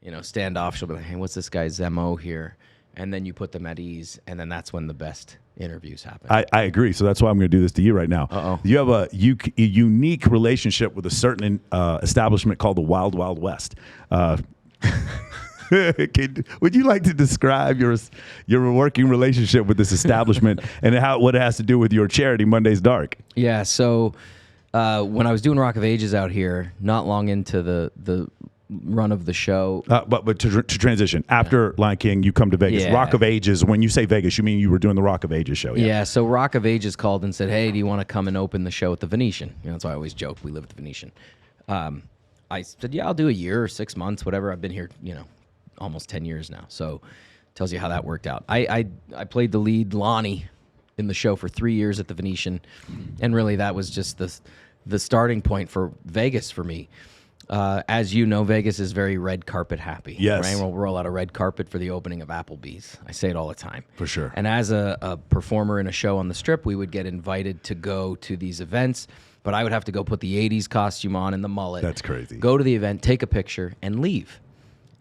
you know, standoff. She'll be like, hey, what's this guy's MO here? And then you put them at ease, and then that's when the best interviews happen. I agree. So that's why I'm going to do this to you right now. Uh-oh. You have a unique relationship with a certain establishment called the Wild Wild West. Would you like to describe your working relationship with this establishment and what it has to do with your charity, Monday's Dark? Yeah, so when I was doing Rock of Ages out here, not long into the run of the show. But to transition, after Lion King, you come to Vegas. Yeah. Rock of Ages, when you say Vegas, you mean you were doing the Rock of Ages show. Yeah, so Rock of Ages called and said, hey, do you want to come and open the show at the Venetian? You know, that's why I always joke, we live at the Venetian. I said, yeah, I'll do a year or 6 months, whatever. I've been here, you know, almost 10 years now. So tells you how that worked out. I played the lead, Lonnie, in the show for 3 years at the Venetian. And really that was just the starting point for Vegas for me. As you know, Vegas is very red carpet happy. Yes. Right? We'll roll out a red carpet for the opening of Applebee's. I say it all the time. For sure. And as a performer in a show on the Strip, we would get invited to go to these events, but I would have to go put the 80s costume on and the mullet. That's crazy. Go to the event, take a picture, and leave.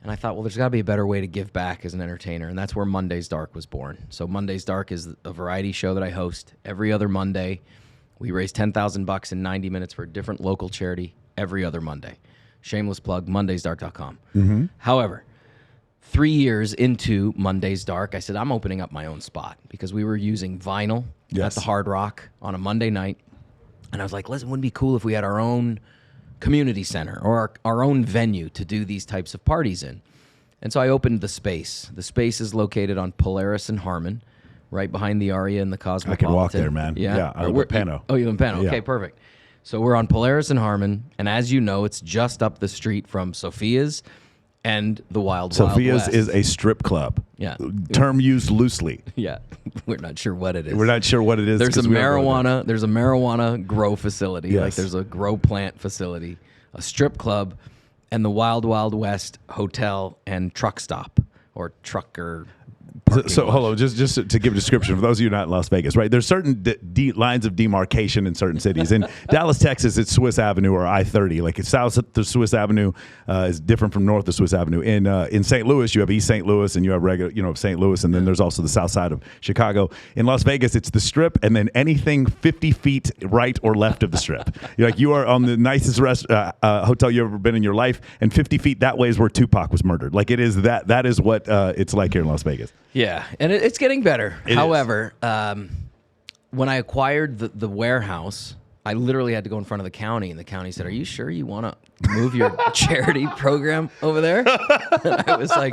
And I thought, well, there's got to be a better way to give back as an entertainer, and that's where Monday's Dark was born. So Monday's Dark is a variety show that I host every other Monday. We raise $10,000 in 90 minutes for a different local charity every other Monday. Shameless plug, mondaysdark.com. Mm-hmm. However, 3 years into Monday's Dark, I said, I'm opening up my own spot because we were using vinyl at the Hard Rock on a Monday night. And I was like, listen, wouldn't it be cool if we had our own community center or our own venue to do these types of parties in? And so I opened The Space. The Space is located on Polaris and Harmon, right behind the Aria and the Cosmopolitan. I can walk there, man. Yeah. I live in Pano. Oh, you live in Pano. Yeah. Okay, perfect. So we're on Polaris and Harmon, and as you know, it's just up the street from Sophia's and the Wild Sophia's West. is a strip club. Yeah. Term used loosely. Yeah. We're not sure what it is. We're not sure what it is. There's a marijuana grow facility. Yes. Like there's a grow plant facility, a strip club, and the Wild West hotel and truck stop or trucker. So hold on, just to give a description for those of you not in Las Vegas, right? There's certain lines of demarcation in certain cities. In Dallas, Texas, it's Swiss Avenue or I-30. Like it's south of Swiss Avenue is different from north of Swiss Avenue. In St. Louis, you have East St. Louis, and you have regular, St. Louis, and then there's also the south side of Chicago. In Las Vegas, it's the Strip, and then anything 50 feet right or left of the Strip. You are on the nicest hotel you've ever been in your life, and 50 feet that way is where Tupac was murdered. Like it is that. That is what it's like here in Las Vegas. Yeah, and it's getting better. However, when I acquired the warehouse, I literally had to go in front of the county, and the county said, "Are you sure you want to move your charity program over there?" And I was like,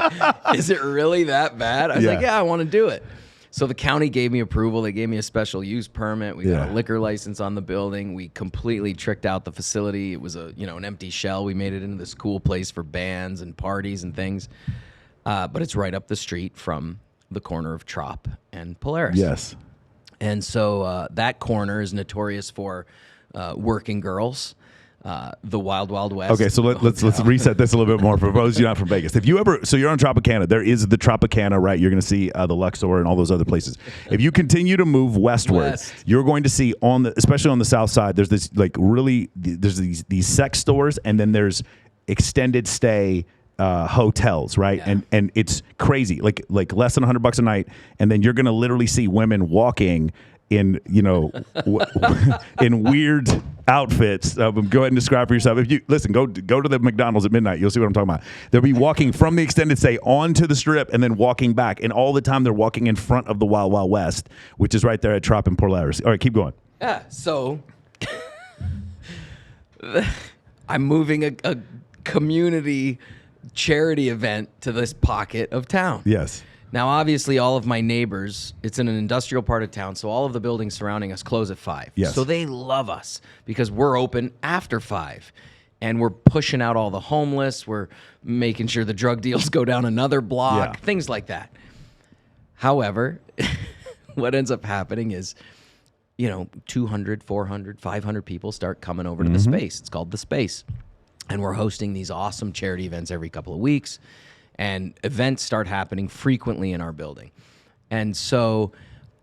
"Is it really that bad?" I was like, "Yeah, I want to do it." So the county gave me approval. They gave me a special use permit. We got a liquor license on the building. We completely tricked out the facility. It was an empty shell. We made it into this cool place for bands and parties and things. But it's right up the street from the corner of Trop and Polaris. Yes. And so that corner is notorious for working girls, the Wild West. Okay, so let's reset this a little bit more for those of you not from Vegas. If you ever, so you're on Tropicana, there is the Tropicana, right? You're going to see the Luxor and all those other places. If you continue to move westward, you're going to see especially on the south side, there's this there's these sex stores, and then there's extended stay hotels, right? Yeah. And it's crazy, like less than $100 a night, and then you're gonna literally see women walking in in weird outfits. Go ahead and describe for yourself. If you listen, go to the McDonald's at midnight, you'll see what I'm talking about. They'll be walking from the extended stay onto the Strip and then walking back, and all the time they're walking in front of the Wild West, which is right there at Trop and Polaris. All right, keep going. Yeah, so I'm moving a community charity event to this pocket of town. Yes. Now, obviously, all of my neighbors, it's in an industrial part of town, so all of the buildings surrounding us close at 5. Yes. So they love us because we're open after 5. And we're pushing out all the homeless. We're making sure the drug deals go down another block, things like that. However, what ends up happening is, 200, 400, 500 people start coming over to the space. It's called The Space. And we're hosting these awesome charity events every couple of weeks. And events start happening frequently in our building. And so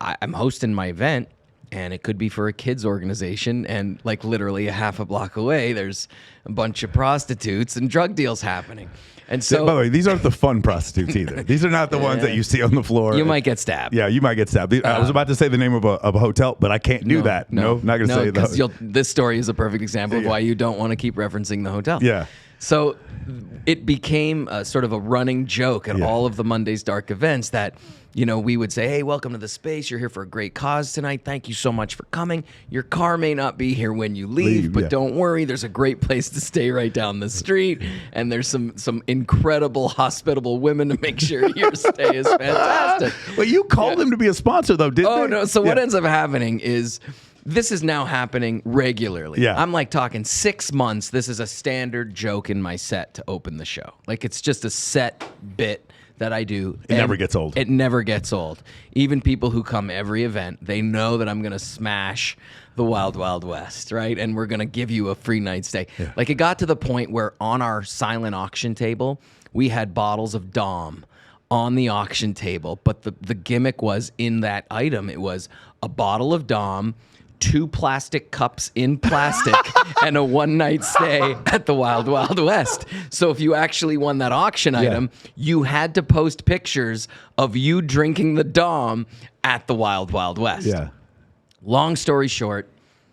I'm hosting my event, and it could be for a kids organization. And like literally a half a block away, there's a bunch of prostitutes and drug deals happening. And so, by the way, these aren't the fun prostitutes either. These are not the ones that you see on the floor. You might get stabbed. Yeah, you might get stabbed. I was about to say the name of a hotel, but I can't do that. No, not going to say that. This story is a perfect example of why you don't want to keep referencing the hotel. Yeah. So it became a sort of a running joke at all of the Monday's Dark events that, we would say, "Hey, welcome to the space. You're here for a great cause tonight. Thank you so much for coming. Your car may not be here when you leave, but don't worry. There's a great place to stay right down the street. And there's some incredible, hospitable women to make sure your stay is fantastic." Well, you called them to be a sponsor, though, didn't they? Oh, no. So what ends up happening is this is now happening regularly. Yeah. I'm like talking 6 months. This is a standard joke in my set to open the show. Like it's just a set bit that I do. It never gets old. It never gets old. Even people who come every event, they know that I'm going to smash the Wild West, right? And we're going to give you a free night stay. Yeah. Like it got to the point where on our silent auction table, we had bottles of Dom on the auction table. But the gimmick was in that item, it was a bottle of Dom, 2 plastic cups in plastic, and a one-night stay at the Wild West. So if you actually won that auction item, you had to post pictures of you drinking the Dom at the Wild West. Yeah. Long story short,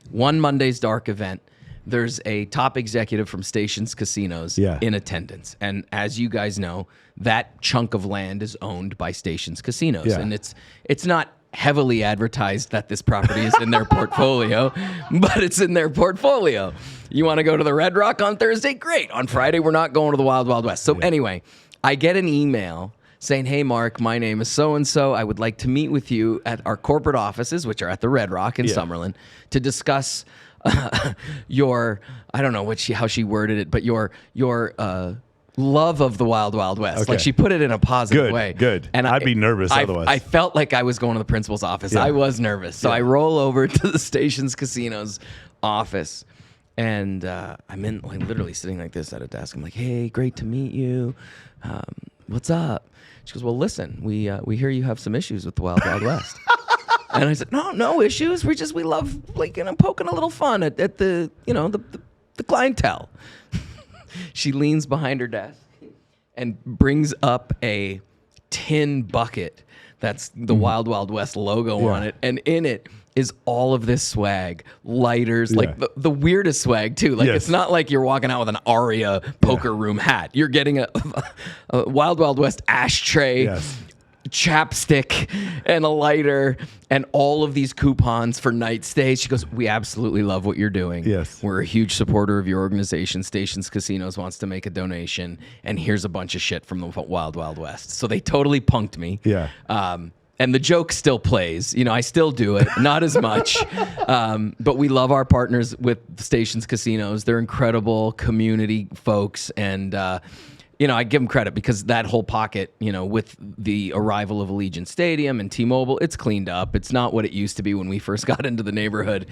one Monday's Dark event, there's a top executive from Stations Casinos in attendance. And as you guys know, that chunk of land is owned by Stations Casinos. Yeah. And it's not heavily advertised that this property is in their portfolio, but it's in their portfolio. You want to go to the Red Rock on Thursday? Great. On Friday, we're not going to the Wild West. So anyway, I get an email saying, "Hey, Mark, my name is so-and-so. I would like to meet with you at our corporate offices, which are at the Red Rock in Summerlin, to discuss your," I don't know how she worded it, but your love of the Wild Wild West. Like, she put it in a positive way. Good. And I'd be nervous otherwise. I felt like I was going to the principal's office. I was nervous. So I roll over to the station's casino's office, and I'm in, like, literally sitting like this at a desk. I'm like, hey, great to meet you. What's up? She goes, well, listen, we hear you have some issues with the Wild Wild West. And I said, no issues. We love, like, poking a little fun at the, the clientele. She leans behind her desk and brings up a tin bucket that's the Wild Wild West logo on it. And in it is all of this swag, lighters, like the weirdest swag too. Like, it's not like you're walking out with an Aria poker room hat. You're getting a Wild Wild West ashtray, chapstick, and a lighter, and all of these coupons for night stays. She goes, we absolutely love what you're doing. Yes. We're a huge supporter of your organization. Stations Casinos wants to make a donation, and here's a bunch of shit from the Wild Wild West. So they totally punked me. Yeah. And the joke still plays. I still do it, not as much. But we love our partners with Stations Casinos. They're incredible community folks, and I give them credit because that whole pocket, with the arrival of Allegiant Stadium and T-Mobile, it's cleaned up. It's not what it used to be when we first got into the neighborhood,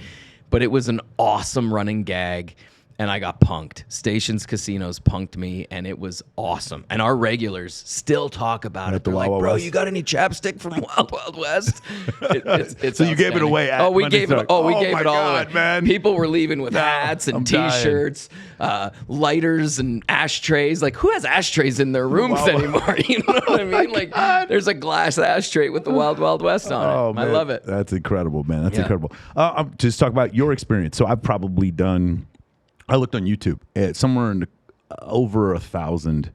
but it was an awesome running gag, and I got punked. Stations Casinos punked me, and it was awesome. And our regulars still talk about it. They're like, bro, you got any chapstick from Wild Wild West? It's so you gave it away at we gave it all away. Man. People were leaving with hats and T-shirts, lighters and ashtrays. Like, who has ashtrays in their rooms anymore? You know what I mean? Like, there's a glass ashtray with the Wild Wild West on it. Man. I love it. That's incredible, man. That's incredible. Just talk about your experience. So I've probably done... I looked on YouTube at somewhere in over 1,000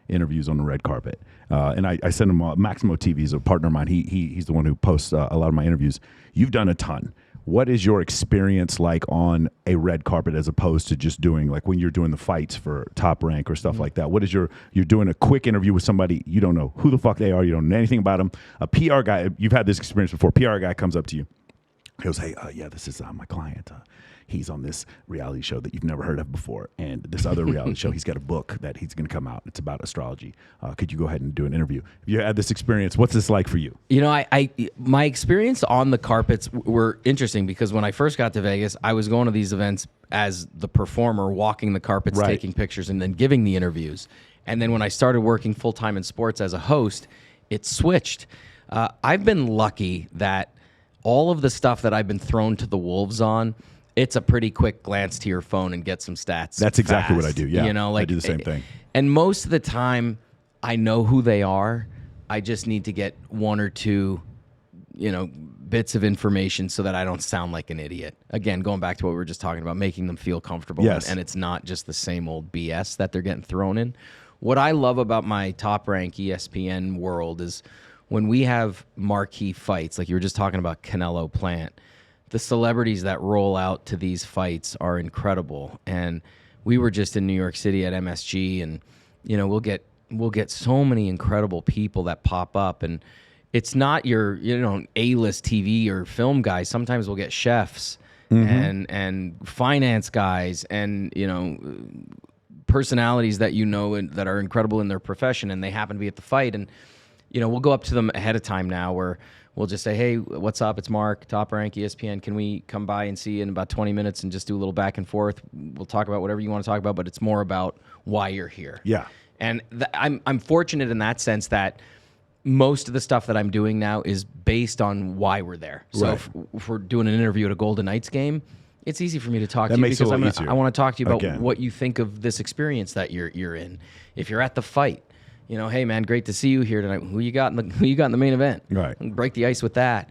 interviews on the red carpet. And I sent him Maximo TV is a partner of mine. He's the one who posts a lot of my interviews. You've done a ton. What is your experience like on a red carpet as opposed to just doing, like, when you're doing the fights for Top Rank or stuff like that? What is you're doing a quick interview with somebody, you don't know who the fuck they are, you don't know anything about them. A PR guy, you've had this experience before, PR guy comes up to you. He goes, hey, this is my client. He's on this reality show that you've never heard of before, and this other reality show, he's got a book that he's going to come out. It's about astrology. Could you go ahead and do an interview? If you had this experience, what's this like for you? My experience on the carpets were interesting because when I first got to Vegas, I was going to these events as the performer, walking the carpets, taking pictures, and then giving the interviews. And then when I started working full-time in sports as a host, it switched. I've been lucky that all of the stuff that I've been thrown to the wolves on, it's a pretty quick glance to your phone and get some stats. That's exactly what I do. Yeah, I do the same thing. And most of the time, I know who they are. I just need to get one or two, bits of information so that I don't sound like an idiot. Again, going back to what we were just talking about, making them feel comfortable. Yes. And it's not just the same old BS that they're getting thrown in. What I love about my Top Rank ESPN world is when we have marquee fights, like you were just talking about Canelo Plant, the celebrities that roll out to these fights are incredible. And we were just in New York City at MSG, and we'll get so many incredible people that pop up, and it's not your A-list TV or film guys. Sometimes we'll get chefs and finance guys and personalities that that are incredible in their profession, and they happen to be at the fight. And we'll go up to them ahead of time now where we'll just say, hey, what's up? It's Mark, Top Rank, ESPN. Can we come by and see you in about 20 minutes and just do a little back and forth? We'll talk about whatever you want to talk about, but it's more about why you're here. Yeah. And I'm fortunate in that sense that most of the stuff that I'm doing now is based on why we're there. So if we're doing an interview at a Golden Knights game, it's easy for me to talk to you because I want to talk to you about what you think of this experience that you're in. If you're at the fight, hey man, great to see you here tonight. Who you got in the main event? Right. Break the ice with that.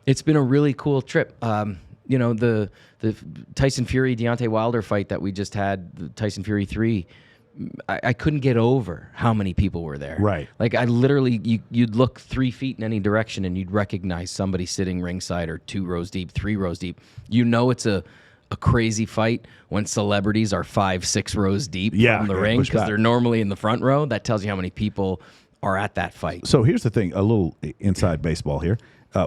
It's been a really cool trip. The Tyson Fury Deontay Wilder fight that we just had, the Tyson Fury 3. I couldn't get over how many people were there. Right. Like I literally, you'd look 3 feet in any direction and you'd recognize somebody sitting ringside or 2 rows deep, 3 rows deep. It's a crazy fight when celebrities are 5-6 rows deep from the ring because they're normally in the front row. That tells you how many people are at that fight. So here's the thing, a little inside baseball here.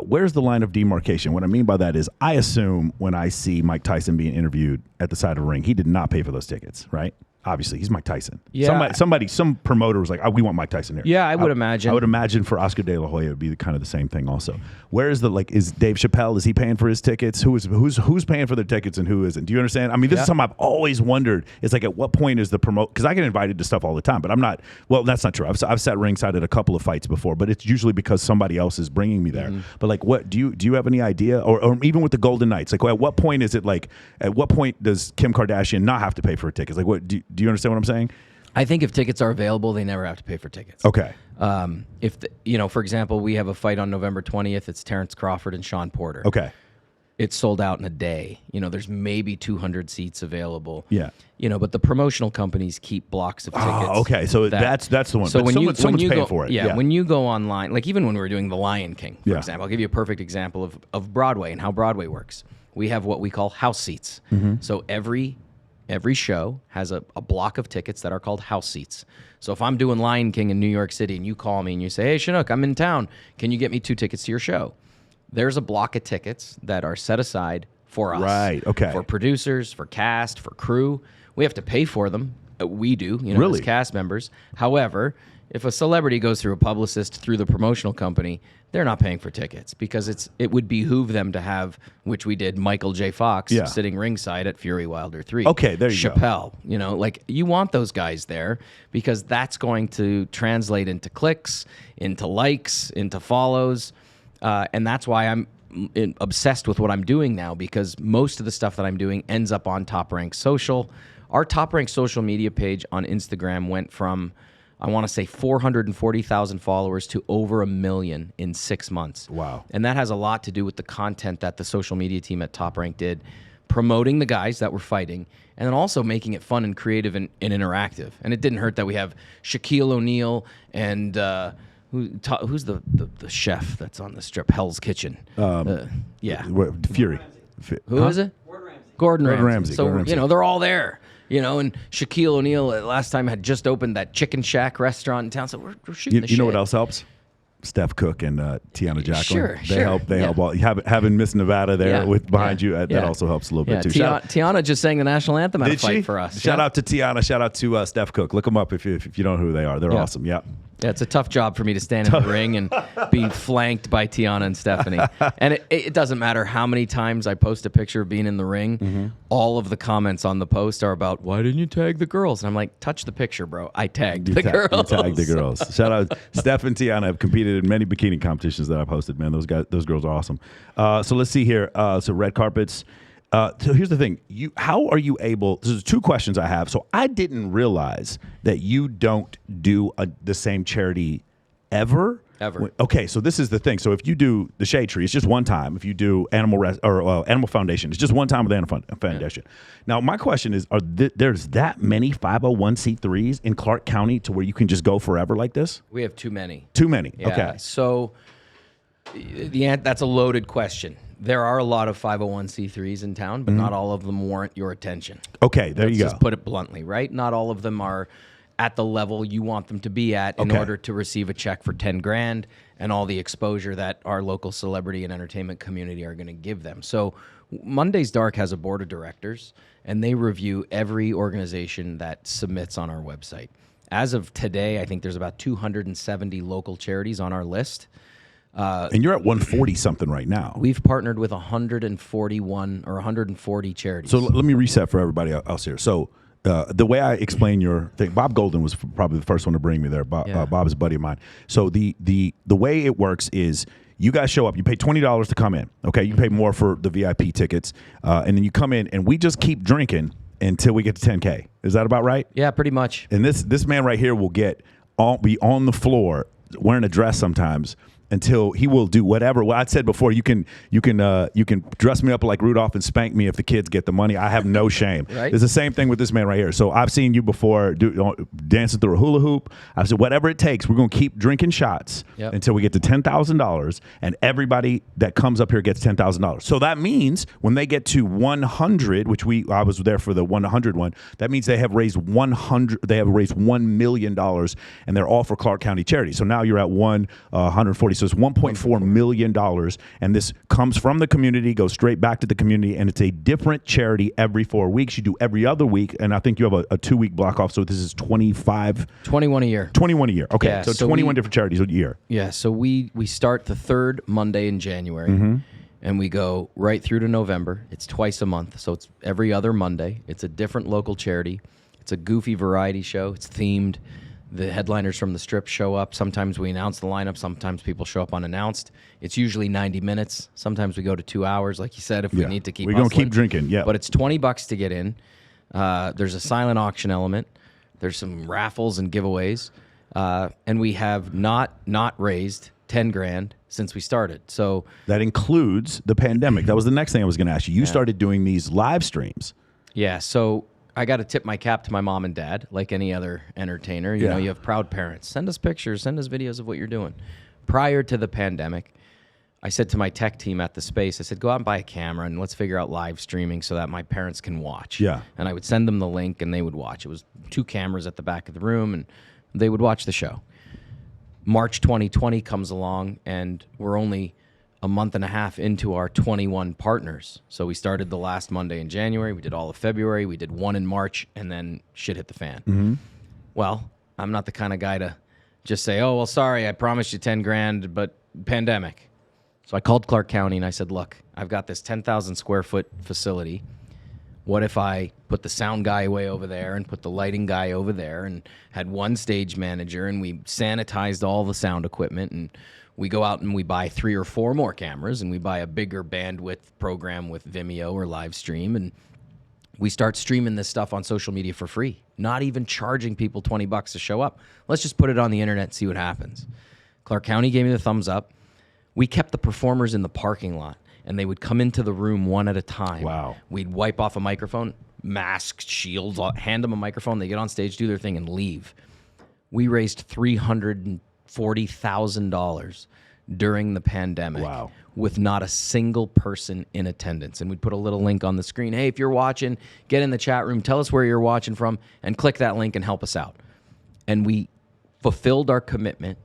Where's the line of demarcation? What I mean by that is I assume when I see Mike Tyson being interviewed at the side of a ring, he did not pay for those tickets, right? Obviously, he's Mike Tyson. Yeah. Some promoter was like, we want Mike Tyson here. Yeah, I would imagine. I would imagine for Oscar De La Hoya, it would be kind of the same thing also. Where is is Dave Chapelle, is he paying for his tickets? Who's paying for their tickets and who isn't? Do you understand? I mean, this is something I've always wondered. It's like, at what point is the because I get invited to stuff all the time, but I'm not, well, that's not true. I've sat ringside at a couple of fights before, but it's usually because somebody else is bringing me there. But like, what, do you have any idea? Or even with the Golden Knights, like, at what point is it like, at what point does Kim Kardashian not have to pay for her tickets? Like, what, do you understand what I'm saying? I think if tickets are available, they never have to pay for tickets. Okay. For example, we have a fight on November 20th. It's Terrence Crawford and Sean Porter. Okay. It's sold out in a day. There's maybe 200 seats available. Yeah. But the promotional companies keep blocks of tickets. Oh, okay. So that's the one. So but someone's paying go, for it. Yeah, when you go online, like even when we were doing The Lion King, for example, I'll give you a perfect example of Broadway and how Broadway works. We have what we call house seats. So every show has a block of tickets that are called house seats. So if I'm doing Lion King in New York City and you call me and you say, hey, Shunock, I'm in town. Can you get me 2 tickets to your show? There's a block of tickets that are set aside for us. Right, okay. For producers, for cast, for crew. We have to pay for them. We do, really? As cast members. However, if a celebrity goes through a publicist through the promotional company, they're not paying for tickets because it would behoove them to have, which we did, Michael J. Fox sitting ringside at Fury Wilder 3. Okay, there you go. Chapelle, you want those guys there because that's going to translate into clicks, into likes, into follows, and that's why I'm obsessed with what I'm doing now because most of the stuff that I'm doing ends up on Top Rank Social. Our Top Rank social media page on Instagram went from, I want to say, 440,000 followers to over 1 million in 6 months. Wow. And that has a lot to do with the content that the social media team at Top Rank did, promoting the guys that were fighting, and then also making it fun and creative and interactive. And it didn't hurt that we have Shaquille O'Neal and who's the chef that's on the strip, Hell's Kitchen? Fury. Who is it? Gordon Ramsay. So, Gordon Ramsay. They're all there. And Shaquille O'Neal last time had just opened that Chicken Shack restaurant in town. So we're shooting the shit. You know what else helps? Steph Cook and Tiana Jacqueline. Sure. They help all. Having Miss Nevada there behind you, that also helps a little bit too. Tiana just sang the national anthem at a fight for us. Shout out to Tiana. Shout out to Steph Cook. Look them up if you don't know who they are. They're awesome. Yeah. Yeah, it's a tough job for me to stand in the ring and be flanked by Tiana and Stephanie. And it doesn't matter how many times I post a picture of being in the ring, all of the comments on the post are about, why didn't you tag the girls? And I'm like, touch the picture, bro. I tagged the girls. You tagged the girls. Shout out. Steph and Tiana have competed in many bikini competitions that I've hosted, man. Those girls are awesome. So let's see here. So red carpets. So here's the thing. How are you able? There's 2 questions I have. So I didn't realize that you don't do the same charity ever. Okay, so this is the thing. So if you do the Shade Tree, it's just one time. If you do Animal Foundation, it's just one time with Animal Foundation. Now my question is: there's that many 501c3s in Clark County to where you can just go forever like this? We have too many. Too many. Yeah. Okay. So that's a loaded question. There are a lot of 501c3s in town, but not all of them warrant your attention. Okay, there you go. Let's just put it bluntly, right? Not all of them are at the level you want them to be at in order to receive a check for 10 grand and all the exposure that our local celebrity and entertainment community are going to give them. So Monday's Dark has a board of directors, and they review every organization that submits on our website. As of today, I think there's about 270 local charities on our list. And you're at 140 something right now. We've partnered with 141 or 140 charities. So let me reset for everybody else here. So the way I explain your thing, Bob Golden was probably the first one to bring me there. Bob is a buddy of mine. So the way it works is you guys show up. You pay $20 to come in. Okay, you pay more for the VIP tickets, and then you come in, and we just keep drinking until we get to 10K. Is that about right? Yeah, pretty much. And this man right here will be on the floor wearing a dress sometimes, until he will do whatever. Well, I said before, you can dress me up like Rudolph and spank me if the kids get the money. I have no shame. Right? It's the same thing with this man right here. So I've seen you before dancing through a hula hoop. I said, whatever it takes, we're going to keep drinking shots until we get to $10,000, and everybody that comes up here gets $10,000. So that means when they get to 100, which I was there for the 100 one, that means they have raised $1 million, and they're all for Clark County charities. So now you're at 140. so it's $1.4 million, and this comes from the community, goes straight back to the community, and it's a different charity every 4 weeks. You do every other week, and I think you have a 2-week block off, so this is 21 a year. 21 a year. Okay, Yeah, so so 21 different charities a year. Yeah, so we start the third Monday in January, and we go right through to November. It's twice a month, so it's every other Monday. It's a different local charity. It's a goofy variety show. It's themed. The headliners from the Strip show up. Sometimes we announce the lineup. Sometimes people show up unannounced. It's usually 90 minutes. Sometimes we go to 2 hours, like you said, if we need to keep We're going to keep drinking, yeah. But it's $20 to get in. There's a silent auction element. There's some raffles and giveaways. And we have not raised 10 grand since we started. So that includes the pandemic. That was the next thing I was going to ask you. You started doing these live streams. Yeah, so I got to tip my cap to my mom and dad, like any other entertainer. You know, you have proud parents. Send us pictures, send us videos of what you're doing. Prior to the pandemic, I said to my tech team at the space, I said, go out and buy a camera and let's figure out live streaming so that my parents can watch. Yeah. And I would send them the link and they would watch. It was 2 cameras at the back of the room and they would watch the show. March 2020 comes along and we're only a month and a half into our 21 partners. So we started the last Monday in January. We did all of February. We did 1 in March, and then shit hit the fan. Well, I'm not the kind of guy to just say, oh, well, sorry, I promised you 10 grand, but pandemic. So I called Clark County and I said, look, I've got this 10,000 square foot facility. What if I put the sound guy way over there and put the lighting guy over there and had one stage manager and we sanitized all the sound equipment and we go out and we buy 3 or 4 more cameras and we buy a bigger bandwidth program with Vimeo or live stream and we start streaming this stuff on social media for free, not even charging people $20 to show up. Let's just put it on the internet and see what happens. Clark County gave me the thumbs up. We kept the performers in the parking lot and they would come into the room one at a time. Wow. We'd wipe off a microphone, masks, shields, hand them a microphone, they get on stage, do their thing and leave. We raised $340,000 during the pandemic with not a single person in attendance. And we'd put a little link on the screen. Hey, if you're watching, get in the chat room, tell us where you're watching from, and click that link and help us out. And we fulfilled our commitment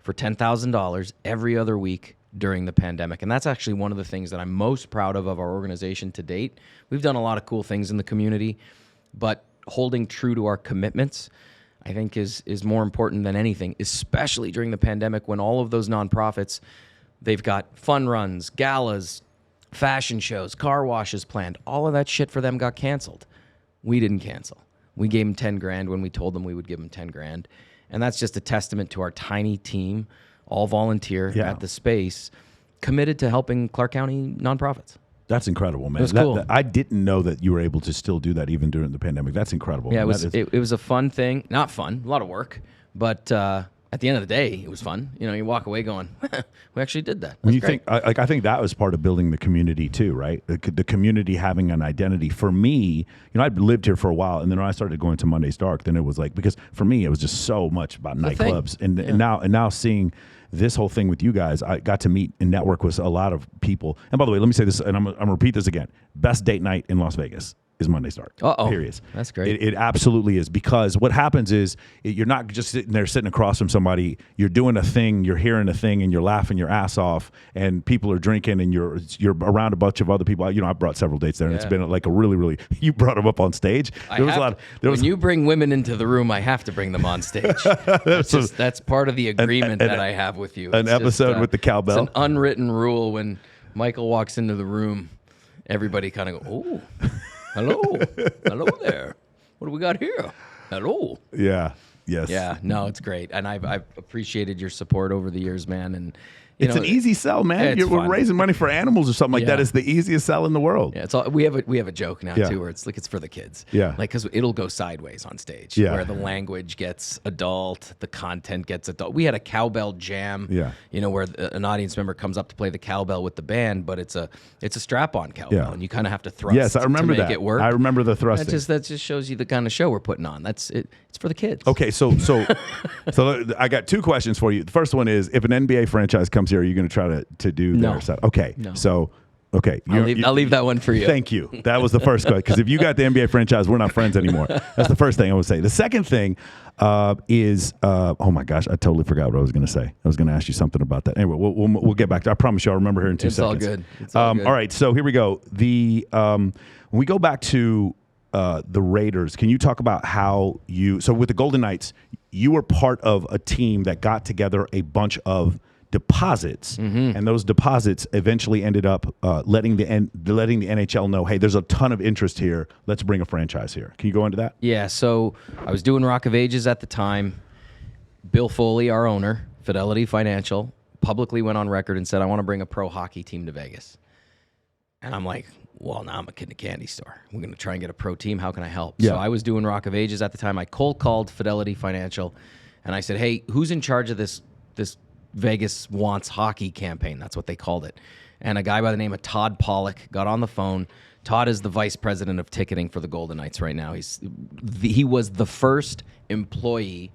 for $10,000 every other week during the pandemic. And that's actually one of the things that I'm most proud of our organization to date. We've done a lot of cool things in the community, but holding true to our commitments I think is more important than anything, especially during the pandemic when all of those nonprofits, they've got fun runs, galas, fashion shows, car washes planned. All of that shit for them got canceled. We didn't cancel. We gave them 10 grand when we told them we would give them 10 grand. And that's just a testament to our tiny team, all volunteer at the space, committed to helping Clark County nonprofits. That's incredible, man. It was cool. I didn't know that you were able to still do that even during the pandemic. That's incredible. Yeah, it was a fun thing. Not fun, a lot of work, but at the end of the day, it was fun. You know, you walk away going, we actually did that. When you think, I think that was part of building the community too, right? The community having an identity. For me, you know, I'd lived here for a while, and then when I started going to Monday's Dark, then it was like, because for me, it was just so much about nightclubs, and now seeing this whole thing with you guys, I got to meet and network with a lot of people. And by the way, let me say this, and I'm gonna repeat this again: best date night in Las Vegas is Monday's Dark. Period. That's great. It absolutely is, because what happens is you're not just sitting there sitting across from somebody. You're doing a thing, you're hearing a thing, and you're laughing your ass off. And people are drinking, and you're around a bunch of other people. You know, I brought several dates there, and it's been like a really. You brought them up on stage. When you bring women into the room, I have to bring them on stage. That's part of the agreement that I have with you. An episode with the cowbell. It's an unwritten rule. When Michael walks into the room, everybody kind of go, "Oh." Hello there. What do we got here? Hello. Yeah. Yes. Yeah. No, it's great, and I've appreciated your support over the years, man. And it's an easy sell, man. We're raising money for animals or something like that. It's the easiest sell in the world. Yeah. It's all, we have a joke now too, where it's like it's for the kids. Yeah. Like, because it'll go sideways on stage. Yeah. Where the language gets adult, the content gets adult. We had a cowbell jam. Yeah. You know, where an audience member comes up to play the cowbell with the band, but it's a strap-on cowbell, and you kind of have to thrust. Yes, I remember to make it work. I remember the thrusting. That just shows you the kind of show we're putting on. That's it. It's for the kids. Okay, so I got 2 questions for you. The first one is, if an NBA franchise comes here, are you going to try to do their stuff? Okay, no. So okay, I'll leave that one for you. Thank you. That was the first question, because if you got the NBA franchise, we're not friends anymore. That's the first thing I would say. The second thing, oh my gosh, I totally forgot what I was going to say. I was going to ask you something about that. Anyway, we'll get back to. I promise you, I'll remember here in 2 seconds. All good. It's all good. All right, so here we go. When we go back to the Raiders, can you talk about how so with the Golden Knights, you were part of a team that got together a bunch of deposits, and those deposits eventually ended up letting the NHL know, hey, there's a ton of interest here. Let's bring a franchise here. Can you go into that? Yeah, so I was doing Rock of Ages at the time. Bill Foley, our owner, Fidelity Financial, publicly went on record and said, I want to bring a pro hockey team to Vegas. And I'm like, well, now I'm a kid in a candy store. We're going to try and get a pro team. How can I help? Yeah. So I was doing Rock of Ages at the time. I cold called Fidelity Financial, and I said, hey, who's in charge of this Vegas Wants Hockey campaign? That's what they called it. And a guy by the name of Todd Pollock got on the phone. Todd is the vice president of ticketing for the Golden Knights right now. He was the first employee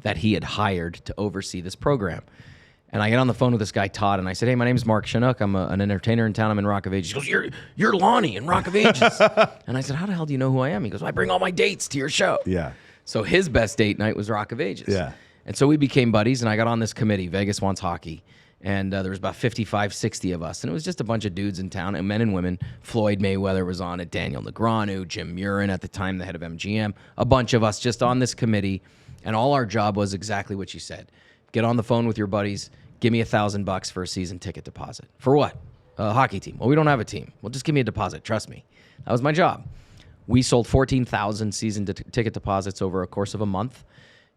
that he had hired to oversee this program. And I get on the phone with this guy, Todd, and I said, hey, my name's Mark Shunock. I'm an entertainer in town. I'm in Rock of Ages. He goes, you're Lonnie in Rock of Ages. And I said, how the hell do you know who I am? He goes, well, I bring all my dates to your show. Yeah. So his best date night was Rock of Ages. Yeah. And so we became buddies, and I got on this committee, Vegas Wants Hockey. And there was about 55, 60 of us. And it was just a bunch of dudes in town, and men and women. Floyd Mayweather was on it, Daniel Negreanu, Jim Murin at the time, the head of MGM. A bunch of us just on this committee. And all our job was exactly what you said. Get on the phone with your buddies. Give me $1,000 for a season ticket deposit. For what? A hockey team. Well, we don't have a team. Well, just give me a deposit. Trust me. That was my job. We sold 14,000 season ticket deposits over a course of a month.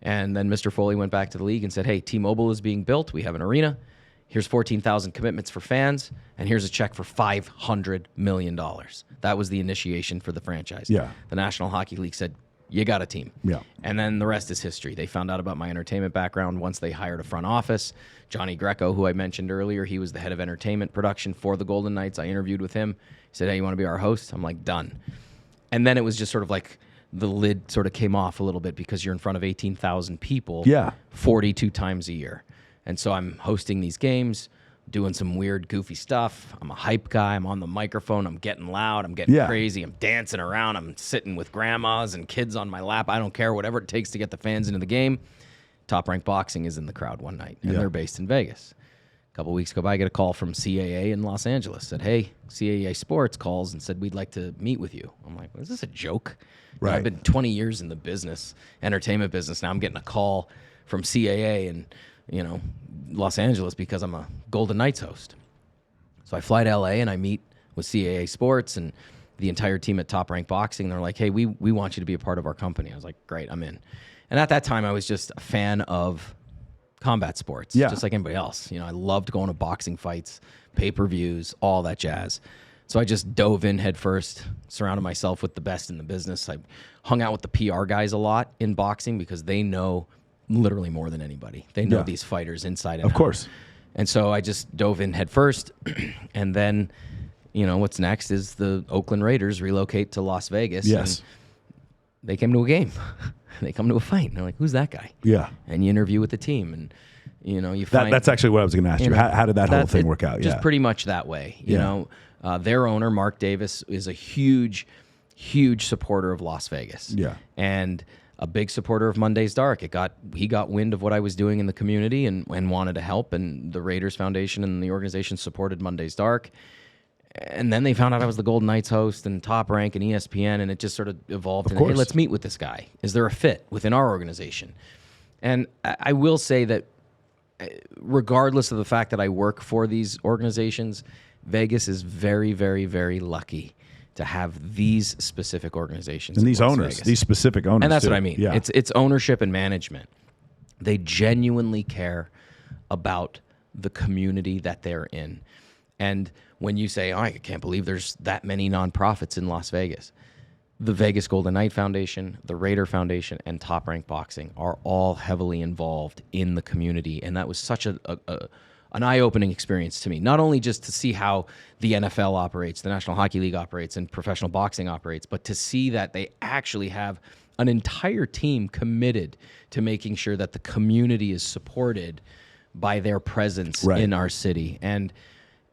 And then Mr. Foley went back to the league and said, hey, T-Mobile is being built. We have an arena. Here's 14,000 commitments for fans. And here's a check for $500 million. That was the initiation for the franchise. Yeah. The National Hockey League said, you got a team. Yeah. And then the rest is history. They found out about my entertainment background once they hired a front office. Johnny Greco, who I mentioned earlier, he was the head of entertainment production for the Golden Knights. I interviewed with him. He said, hey, you want to be our host? I'm like, done. And then it was just sort of like the lid sort of came off a little bit because you're in front of 18,000 people 42 times a year. And so I'm hosting these games, doing some weird, goofy stuff. I'm a hype guy. I'm on the microphone. I'm getting loud. I'm getting crazy. I'm dancing around. I'm sitting with grandmas and kids on my lap. I don't care, whatever it takes to get the fans into the game. Top Rank Boxing is in the crowd one night, and they're based in Vegas. A couple weeks go by, I get a call from CAA in Los Angeles. Said, hey, CAA Sports calls and said, we'd like to meet with you. I'm like, is this a joke? Right. I've been 20 years in the business, entertainment business. Now I'm getting a call from CAA in, Los Angeles because I'm a Golden Knights host. So I fly to LA and I meet with CAA Sports and the entire team at Top Rank Boxing. They're like, hey, we want you to be a part of our company. I was like, great, I'm in. And at that time, I was just a fan of combat sports, just like anybody else. I loved going to boxing fights, pay-per-views, all that jazz. So I just dove in head first, surrounded myself with the best in the business. I hung out with the PR guys a lot in boxing because they know literally more than anybody. They know these fighters inside and out. Of course. And so I just dove in head first. And then, what's next is the Oakland Raiders relocate to Las Vegas. Yes. And they came to a game. They come to a fight. And they're like, who's that guy? Yeah. And you interview with the team. And, you find... That's actually what I was going to ask you. How did that whole thing work out? Just pretty much that way. You know, their owner, Mark Davis, is a huge, huge supporter of Las Vegas. Yeah. And a big supporter of Monday's Dark. He got wind of what I was doing in the community and wanted to help. And the Raiders Foundation and the organization supported Monday's Dark. And then they found out I was the Golden Knights host and Top Rank and ESPN, and it just sort of evolved. Hey, let's meet with this guy. Is there a fit within our organization? And I will say that regardless of the fact that I work for these organizations, Vegas is very, very, very lucky to have these specific organizations. And these owners, these specific owners. And that's too. what I mean. Yeah. It's ownership and management. They genuinely care about the community that they're in. And when you say, I can't believe there's that many nonprofits in Las Vegas, the Vegas Golden Knight Foundation, the Raider Foundation, and Top Rank Boxing are all heavily involved in the community. And that was such an eye-opening experience to me, not only just to see how the NFL operates, the National Hockey League operates, and professional boxing operates, but to see that they actually have an entire team committed to making sure that the community is supported by their presence in our city. And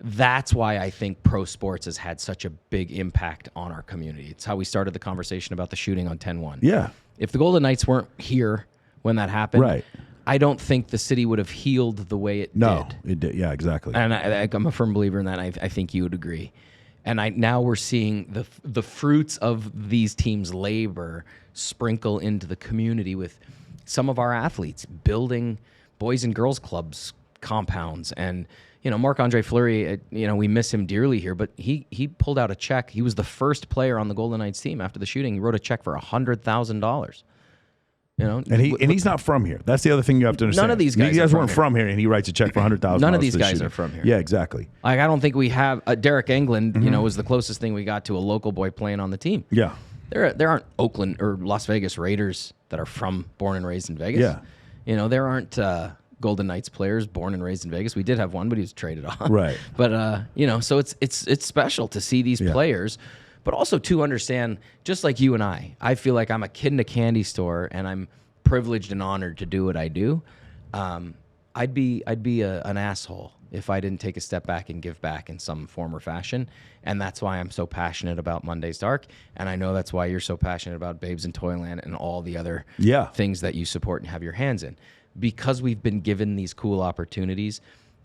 that's why I think pro sports has had such a big impact on our community. It's how we started the conversation about the shooting on 10-1. Yeah. If the Golden Knights weren't here when that happened. Right. I don't think the city would have healed the way it did. No, it did. Yeah, exactly. And I'm a firm believer in that. I think you would agree. And now we're seeing the fruits of these teams' labor sprinkle into the community with some of our athletes building boys and girls clubs, compounds. And, Marc-Andre Fleury, we miss him dearly here, but he pulled out a check. He was the first player on the Golden Knights team after the shooting. He wrote a check for $100,000. And he's not from here. That's the other thing you have to understand. None of these guys weren't from here, and he writes a check for $100,000. None of these guys are from here. Yeah, exactly. Like, I don't think we have Derek Englund. Was the closest thing we got to a local boy playing on the team. Yeah, there aren't Oakland or Las Vegas Raiders that are born and raised in Vegas. Yeah, there aren't Golden Knights players born and raised in Vegas. We did have one, but he was traded off. Right. But so it's special to see these players. But also to understand, just like you and I feel like I'm a kid in a candy store, and I'm privileged and honored to do what I do. I'd be an asshole if I didn't take a step back and give back in some form or fashion. And that's why I'm so passionate about Monday's Dark. And I know that's why you're so passionate about Babes in Toyland and all the other things that you support and have your hands in. Because we've been given these cool opportunities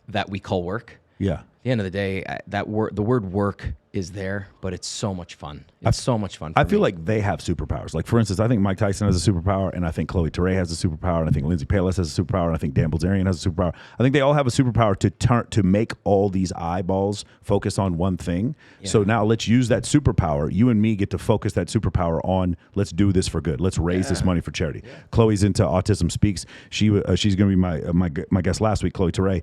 that we call work. Yeah. At the end of the day, the word work is there, but it's so much fun. It's so much fun. I feel like they have superpowers. Like, for instance, I think Mike Tyson has a superpower, and I think Chloe Ture has a superpower, and I think Lindsay Palis has a superpower, and I think Dan Bilzerian has a superpower. I think they all have a superpower to make all these eyeballs focus on one thing. Yeah. So now let's use that superpower. You and me get to focus that superpower on, let's do this for good. Let's raise this money for charity. Yeah. Chloe's into Autism Speaks. She's going to be my guest last week, Chloe Ture.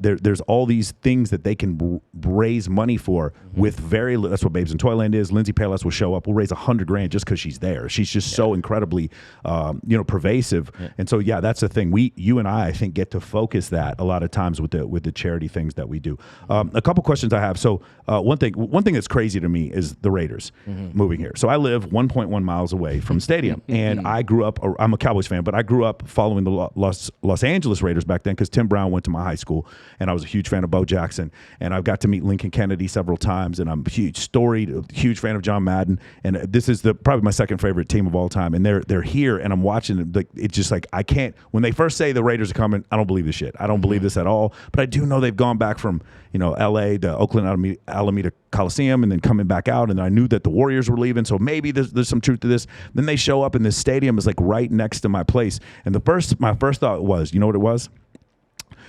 There's all these things that they can raise money for with very little. That's what Babes in Toyland is. Lindsay Palis will show up. We'll raise $100,000 just because she's there. She's just so incredibly, pervasive. Yeah. And so, that's the thing. You and I think, get to focus that a lot of times with the charity things that we do. A couple questions I have. So one thing that's crazy to me is the Raiders moving here. So I live 1.1 miles away from the stadium, and I grew up. I'm a Cowboys fan, but I grew up following the Los Angeles Raiders back then because Tim Brown went to my high school, and I was a huge fan of Bo Jackson, and I've got to meet Lincoln Kennedy several times, and I'm a huge fan of John Madden, and this is probably my second favorite team of all time, and they're here, and I'm watching it. Like, it's just like, I can't. When they first say the Raiders are coming, I don't believe this shit. I don't believe this at all. But I do know they've gone back from L.A. to Oakland Alameda Coliseum, and then coming back out, and I knew that the Warriors were leaving, so maybe there's some truth to this. Then they show up, and this stadium is like right next to my place, and my first thought was, you know what it was?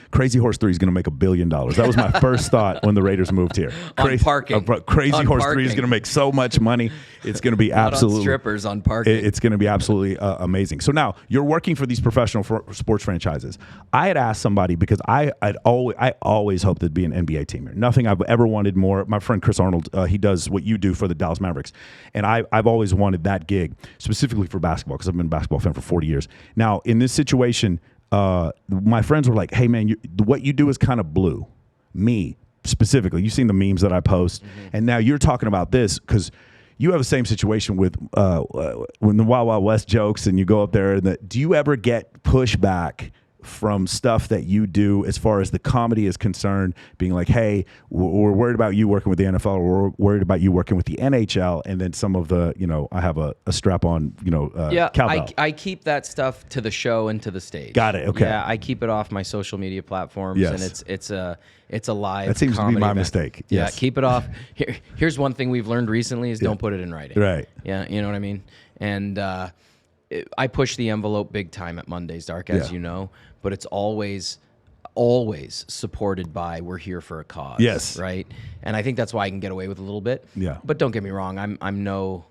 Crazy Horse 3 is going to make $1 billion. That was my first thought when the Raiders moved here. On parking. Crazy Horse 3 is going to make so much money. It's going to be absolutely. On strippers on parking. It's going to be absolutely amazing. So now you're working for these professional sports franchises. I had asked somebody, because I always hoped there'd be an NBA team here. Nothing I've ever wanted more. My friend Chris Arnold, he does what you do for the Dallas Mavericks, and I've always wanted that gig specifically for basketball because I've been a basketball fan for 40 years. Now in this situation, my friends were like, "Hey man, what you do is kind of blue." Me specifically, you've seen the memes that I post, and now you're talking about this because you have the same situation with when the Wild Wild West jokes, and you go up there. And do you ever get pushback from stuff that you do as far as the comedy is concerned, being like, hey, we're worried about you working with the NFL, or we're worried about you working with the NHL, and then some of the, I have a strap on, cowbell. I keep that stuff to the show and to the stage. Got it. Okay. Yeah, I keep it off my social media platforms, and it's a live. That seems to be my event. mistake. Yeah, yes. Keep it off. Here's one thing we've learned recently is don't put it in writing. Right. Yeah, you know what I mean? And I push the envelope big time at Monday's Dark, as you know, but it's always supported by, we're here for a cause. Yes. Right? And I think that's why I can get away with a little bit. Yeah. But don't get me wrong, I'm no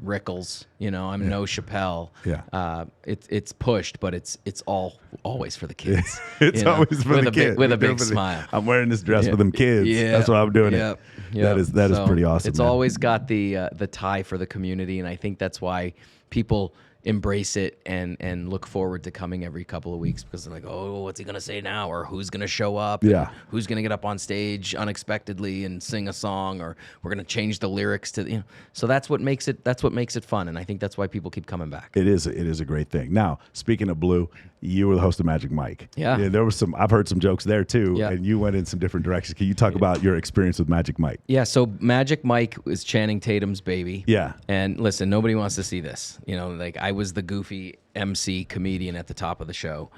Rickles, I'm no Chapelle. Yeah. It's pushed, but it's always for the kids. It's always for the kids. With a big smile. I'm wearing this dress for them kids. Yeah. That's why I'm doing it. That is pretty awesome. It's always got the tie for the community, and I think that's why people embrace it and look forward to coming every couple of weeks, because they're like, oh, what's he gonna say now, or who's gonna show up, who's gonna get up on stage unexpectedly and sing a song, or we're gonna change the lyrics to so that's what makes it fun, and I think that's why people keep coming back. It is a great thing. Now, speaking of blue, you were the host of Magic Mike. Yeah, there was I've heard some jokes there too, and you went in some different directions. Can you talk about your experience with Magic Mike? Yeah, so Magic Mike was Channing Tatum's baby. Yeah. And listen, nobody wants to see this. Like, I was the goofy MC comedian at the top of the show.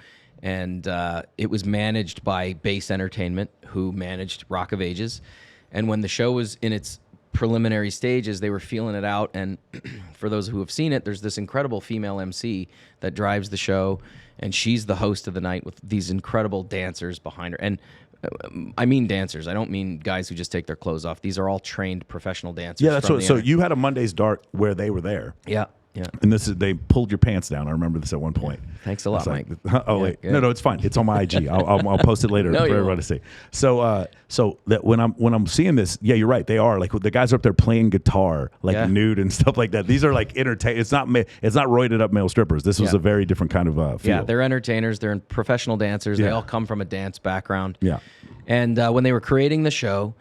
And it was managed by Base Entertainment, who managed Rock of Ages. And when the show was in its preliminary stages, they were feeling it out. And for those who have seen it, there's this incredible female MC that drives the show. And she's the host of the night with these incredible dancers behind her. And I mean dancers. I don't mean guys who just take their clothes off. These are all trained professional dancers. Yeah, that's what. So you had a Monday's Dark where they were there. Yeah, yeah. And they pulled your pants down. I remember this at one point. Thanks a lot, Mike. Oh wait, no, it's fine. It's on my IG. I'll post it later for everyone to see. So that when I'm seeing this, yeah, you're right. They are like the guys are up there playing guitar, like nude and stuff like that. These are like entertain. It's not roided up male strippers. This was a very different kind of feel. Yeah, they're entertainers. They're professional dancers. They all come from a dance background. Yeah. And when they were creating the show,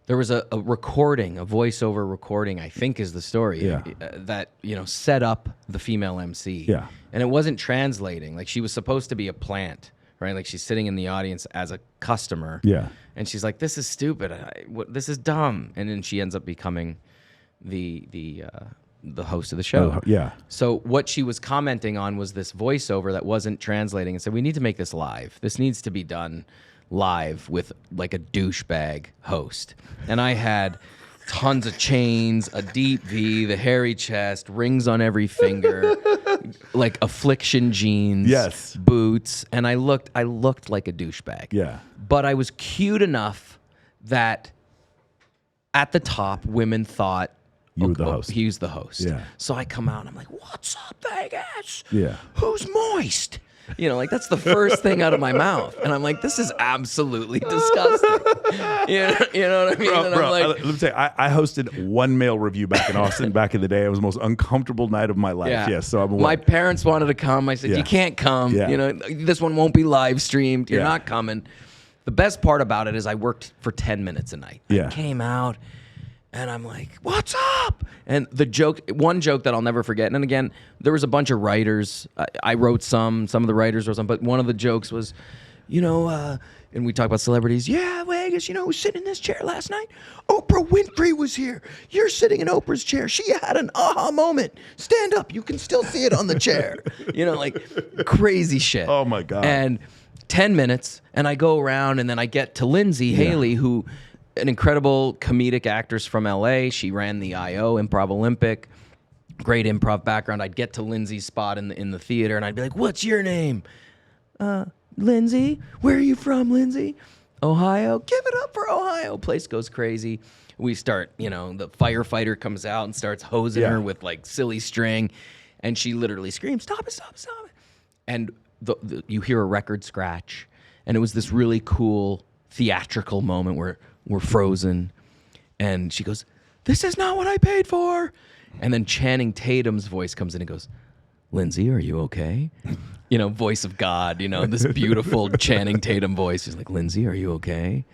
there was a recording, a voiceover recording, I think is the story, that, set up the female MC. Yeah. And it wasn't translating. Like, she was supposed to be a plant, right? Like, she's sitting in the audience as a customer. Yeah. And she's like, this is stupid. This is dumb. And then she ends up becoming the host of the show. Yeah. So what she was commenting on was this voiceover that wasn't translating and said, we need to make this live. This needs to be done live with like a douchebag host. And I had tons of chains, a deep V, the hairy chest, rings on every finger, like affliction jeans, boots, and I looked like a douchebag. Yeah. But I was cute enough that at the top women thought you were the host. He was the host. Yeah. So I come out and I'm like, "What's up, Vegas? Yeah. Who's moist?" Like that's the first thing out of my mouth. And I'm like, this is absolutely disgusting. You know what I mean? Bro, I'm like, let me tell you, I hosted one male review back in Austin back in the day. It was the most uncomfortable night of my life. yeah. Yes, so my parents wanted to come. I said, you can't come. Yeah. This one won't be live streamed. You're not coming. The best part about it is I worked for 10 minutes a night. Yeah. I came out. And I'm like, what's up? And one joke that I'll never forget, and again, there was a bunch of writers. I wrote some of the writers wrote some, but one of the jokes was, and we talk about celebrities. Yeah, Vegas, who's sitting in this chair last night? Oprah Winfrey was here. You're sitting in Oprah's chair. She had an aha moment. Stand up. You can still see it on the chair. Like crazy shit. Oh, my God. And 10 minutes, and I go around, and then I get to Lindsay Haley, who... an incredible comedic actress from LA. She ran the IO, Improv Olympic. Great improv background. I'd get to Lindsay's spot in the theater, and I'd be like, what's your name? Lindsay? Where are you from, Lindsay? Ohio? Give it up for Ohio. Place goes crazy. We start, the firefighter comes out and starts hosing her with, like, silly string, and she literally screams, stop it, stop it, stop it. And you hear a record scratch, and it was this really cool theatrical moment where we're frozen, and she goes, this is not what I paid for. And then Channing Tatum's voice comes in and goes, Lindsay, are you okay? Voice of God, this beautiful Channing Tatum voice. She's like, Lindsay, are you okay?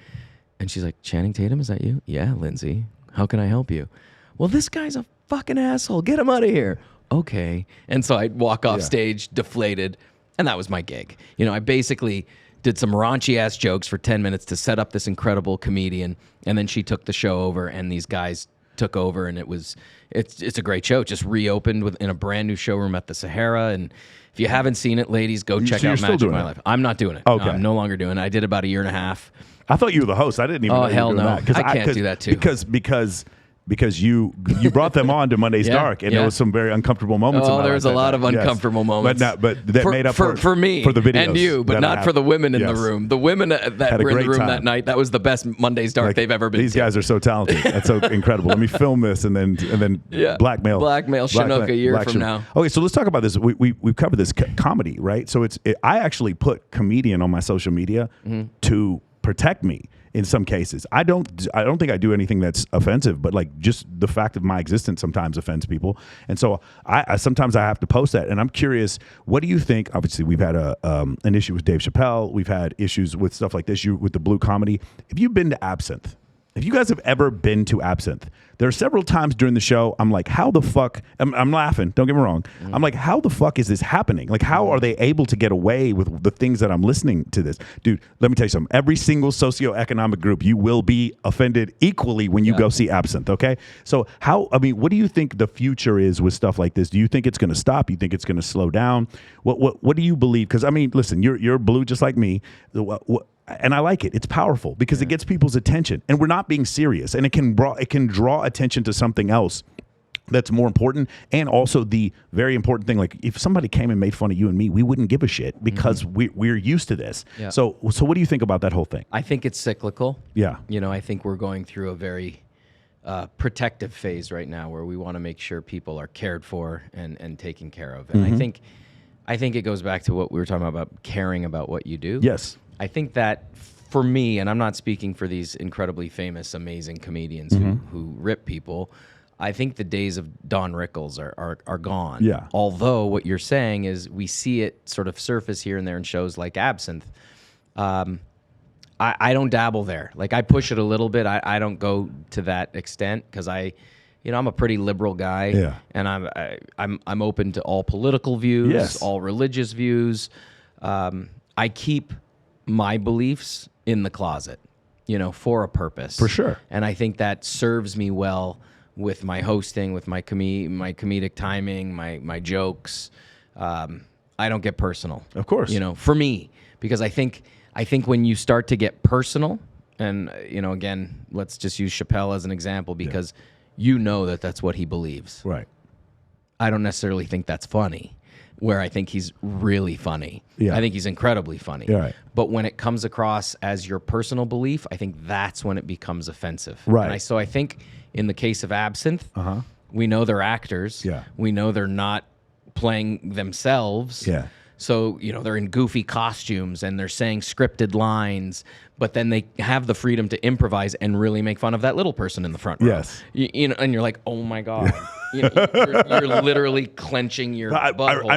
And she's like, Channing Tatum, is that you? Yeah, Lindsay. How can I help you? Well, this guy's a fucking asshole. Get him out of here. Okay. And so I'd walk off stage deflated, and that was my gig. I basically did some raunchy ass jokes for 10 minutes to set up this incredible comedian, and then she took the show over, and these guys took over, and it's a great show. It just reopened in a brand new showroom at the Sahara, and if you haven't seen it, ladies, go check out Magic of My Life. I'm not doing it. Okay. I'm no longer doing it. I did about a year and a half. I thought you were the host. I didn't even know you were doing that. I can't do that too. Because you brought them on to Monday's Dark, and there was some very uncomfortable moments. There was a lot of uncomfortable moments. But that made up for me, for the videos and you, but not for the women in the room. The women that were in the room that night, that was the best Monday's Dark they've ever been. These guys are so talented. That's so incredible. Let me film this and then blackmail Chinook a year from now. Okay, so let's talk about this. We've covered this comedy, right? So I actually put comedian on my social media to protect me. In some cases, I don't think I do anything that's offensive, but like just the fact of my existence sometimes offends people, and so I sometimes I have to post that. And I'm curious, what do you think? Obviously, we've had an issue with Dave Chapelle. We've had issues with stuff like this. With the blue comedy. Have you been to Absinthe? if you guys have ever been to Absinthe, there are several times during the show I'm like, how the fuck? I'm laughing. Don't get me wrong. I'm like, how the fuck is this happening? Like, how are they able to get away with the things that I'm listening to this? Dude, let me tell you something. Every single socioeconomic group, you will be offended equally when you go see Absinthe, okay? So what do you think the future is with stuff like this? Do you think it's going to stop? You think it's going to slow down? What do you believe? Because, I mean, listen, you're blue just like me. And I like it. It's powerful because it gets people's attention, and we're not being serious, and it can draw attention to something else that's more important. And also the very important thing, like if somebody came and made fun of you and me, we wouldn't give a shit because we're used to this. Yeah. So what do you think about that whole thing? I think it's cyclical. Yeah. I think we're going through a very protective phase right now where we want to make sure people are cared for and taken care of. And I think it goes back to what we were talking about caring about what you do. Yes. I think that for me, and I'm not speaking for these incredibly famous, amazing comedians who rip people, I think the days of Don Rickles are gone. Yeah. Although what you're saying is we see it sort of surface here and there in shows like Absinthe. I don't dabble there. Like I push it a little bit. I don't go to that extent because I'm a pretty liberal guy, and I'm open to all political views, all religious views. I keep my beliefs in the closet, for a purpose. For sure. And I think that serves me well with my hosting, with my comedic timing, my jokes. I don't get personal. Of course. For me, because I think when you start to get personal, and again, let's just use Chapelle as an example because that's what he believes. Right. I don't necessarily think that's funny. Where I think he's really funny. Yeah. I think he's incredibly funny. Yeah, right. But when it comes across as your personal belief, I think that's when it becomes offensive. Right. And so I think in the case of Absinthe, we know they're actors. Yeah. We know they're not playing themselves. Yeah. So, they're in goofy costumes and they're saying scripted lines, but then they have the freedom to improvise and really make fun of that little person in the front row. Yes. And you're like, oh my God. You're literally clenching your butthole.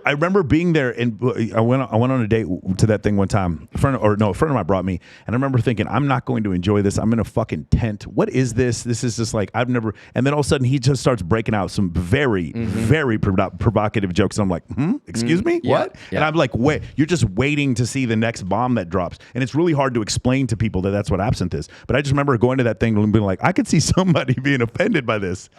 I remember being there, and I went on a date to that thing one time. A friend of mine brought me, and I remember thinking, I'm not going to enjoy this. I'm in a fucking tent. What is this? This is just like I've never. And then all of a sudden, he just starts breaking out some very, very provocative jokes, and I'm like, excuse me, what? Yeah. And I'm like, wait, you're just waiting to see the next bomb that drops, and it's really hard to explain to people that that's what Absinthe is. But I just remember going to that thing and being like, I could see somebody being offended by this.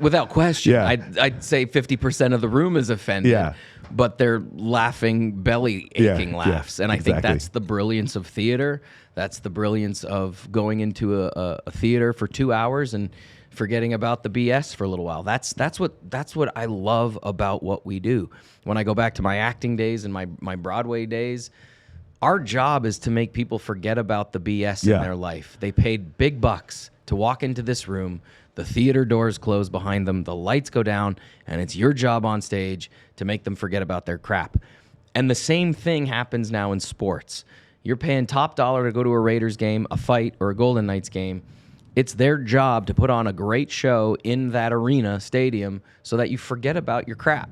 Without question, I'd say 50% of the room is offended, but they're laughing, belly aching laughs. And I think that's the brilliance of theater. That's the brilliance of going into a theater for 2 hours and forgetting about the BS for a little while. That's what I love about what we do. When I go back to my acting days and my Broadway days, our job is to make people forget about the BS in their life. They paid big bucks to walk into this room. The theater doors close behind them, the lights go down, and it's your job on stage to make them forget about their crap. And the same thing happens now in sports. You're paying top dollar to go to a Raiders game, a fight, or a Golden Knights game. It's their job to put on a great show in that arena, stadium, so that you forget about your crap.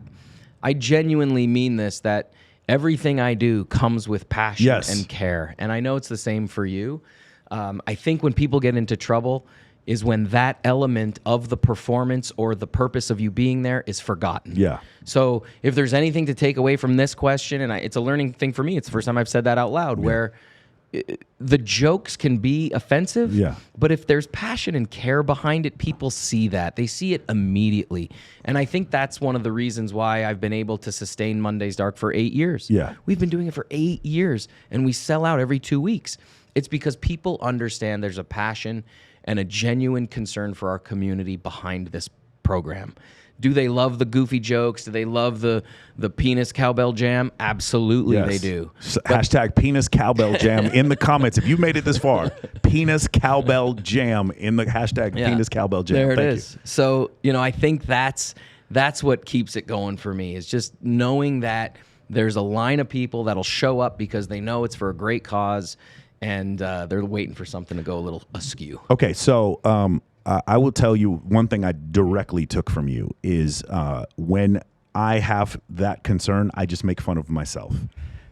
I genuinely mean this, that everything I do comes with passion and care. And I know it's the same for you. I think when people get into trouble is when that element of the performance or the purpose of you being there is forgotten. Yeah. So if there's anything to take away from this question, and it's a learning thing for me, it's the first time I've said that out loud, where the jokes can be offensive, but if there's passion and care behind it, people see that. They see it immediately. And I think that's one of the reasons why I've been able to sustain Monday's Dark for 8 years. Yeah. We've been doing it for 8 years, and we sell out every 2 weeks. It's because people understand there's a passion and a genuine concern for our community behind this program. Do they love the goofy jokes? Do they love the PenisCowbellJam? Absolutely, they do. Hashtag PenisCowbellJam in the comments. If you made it this far, PenisCowbellJam in the hashtag PenisCowbellJam. There it is. So, I think that's what keeps it going for me, is just knowing that there's a line of people that'll show up because they know it's for a great cause, and they're waiting for something to go a little askew. Okay, so I will tell you one thing I directly took from you is when I have that concern, I just make fun of myself.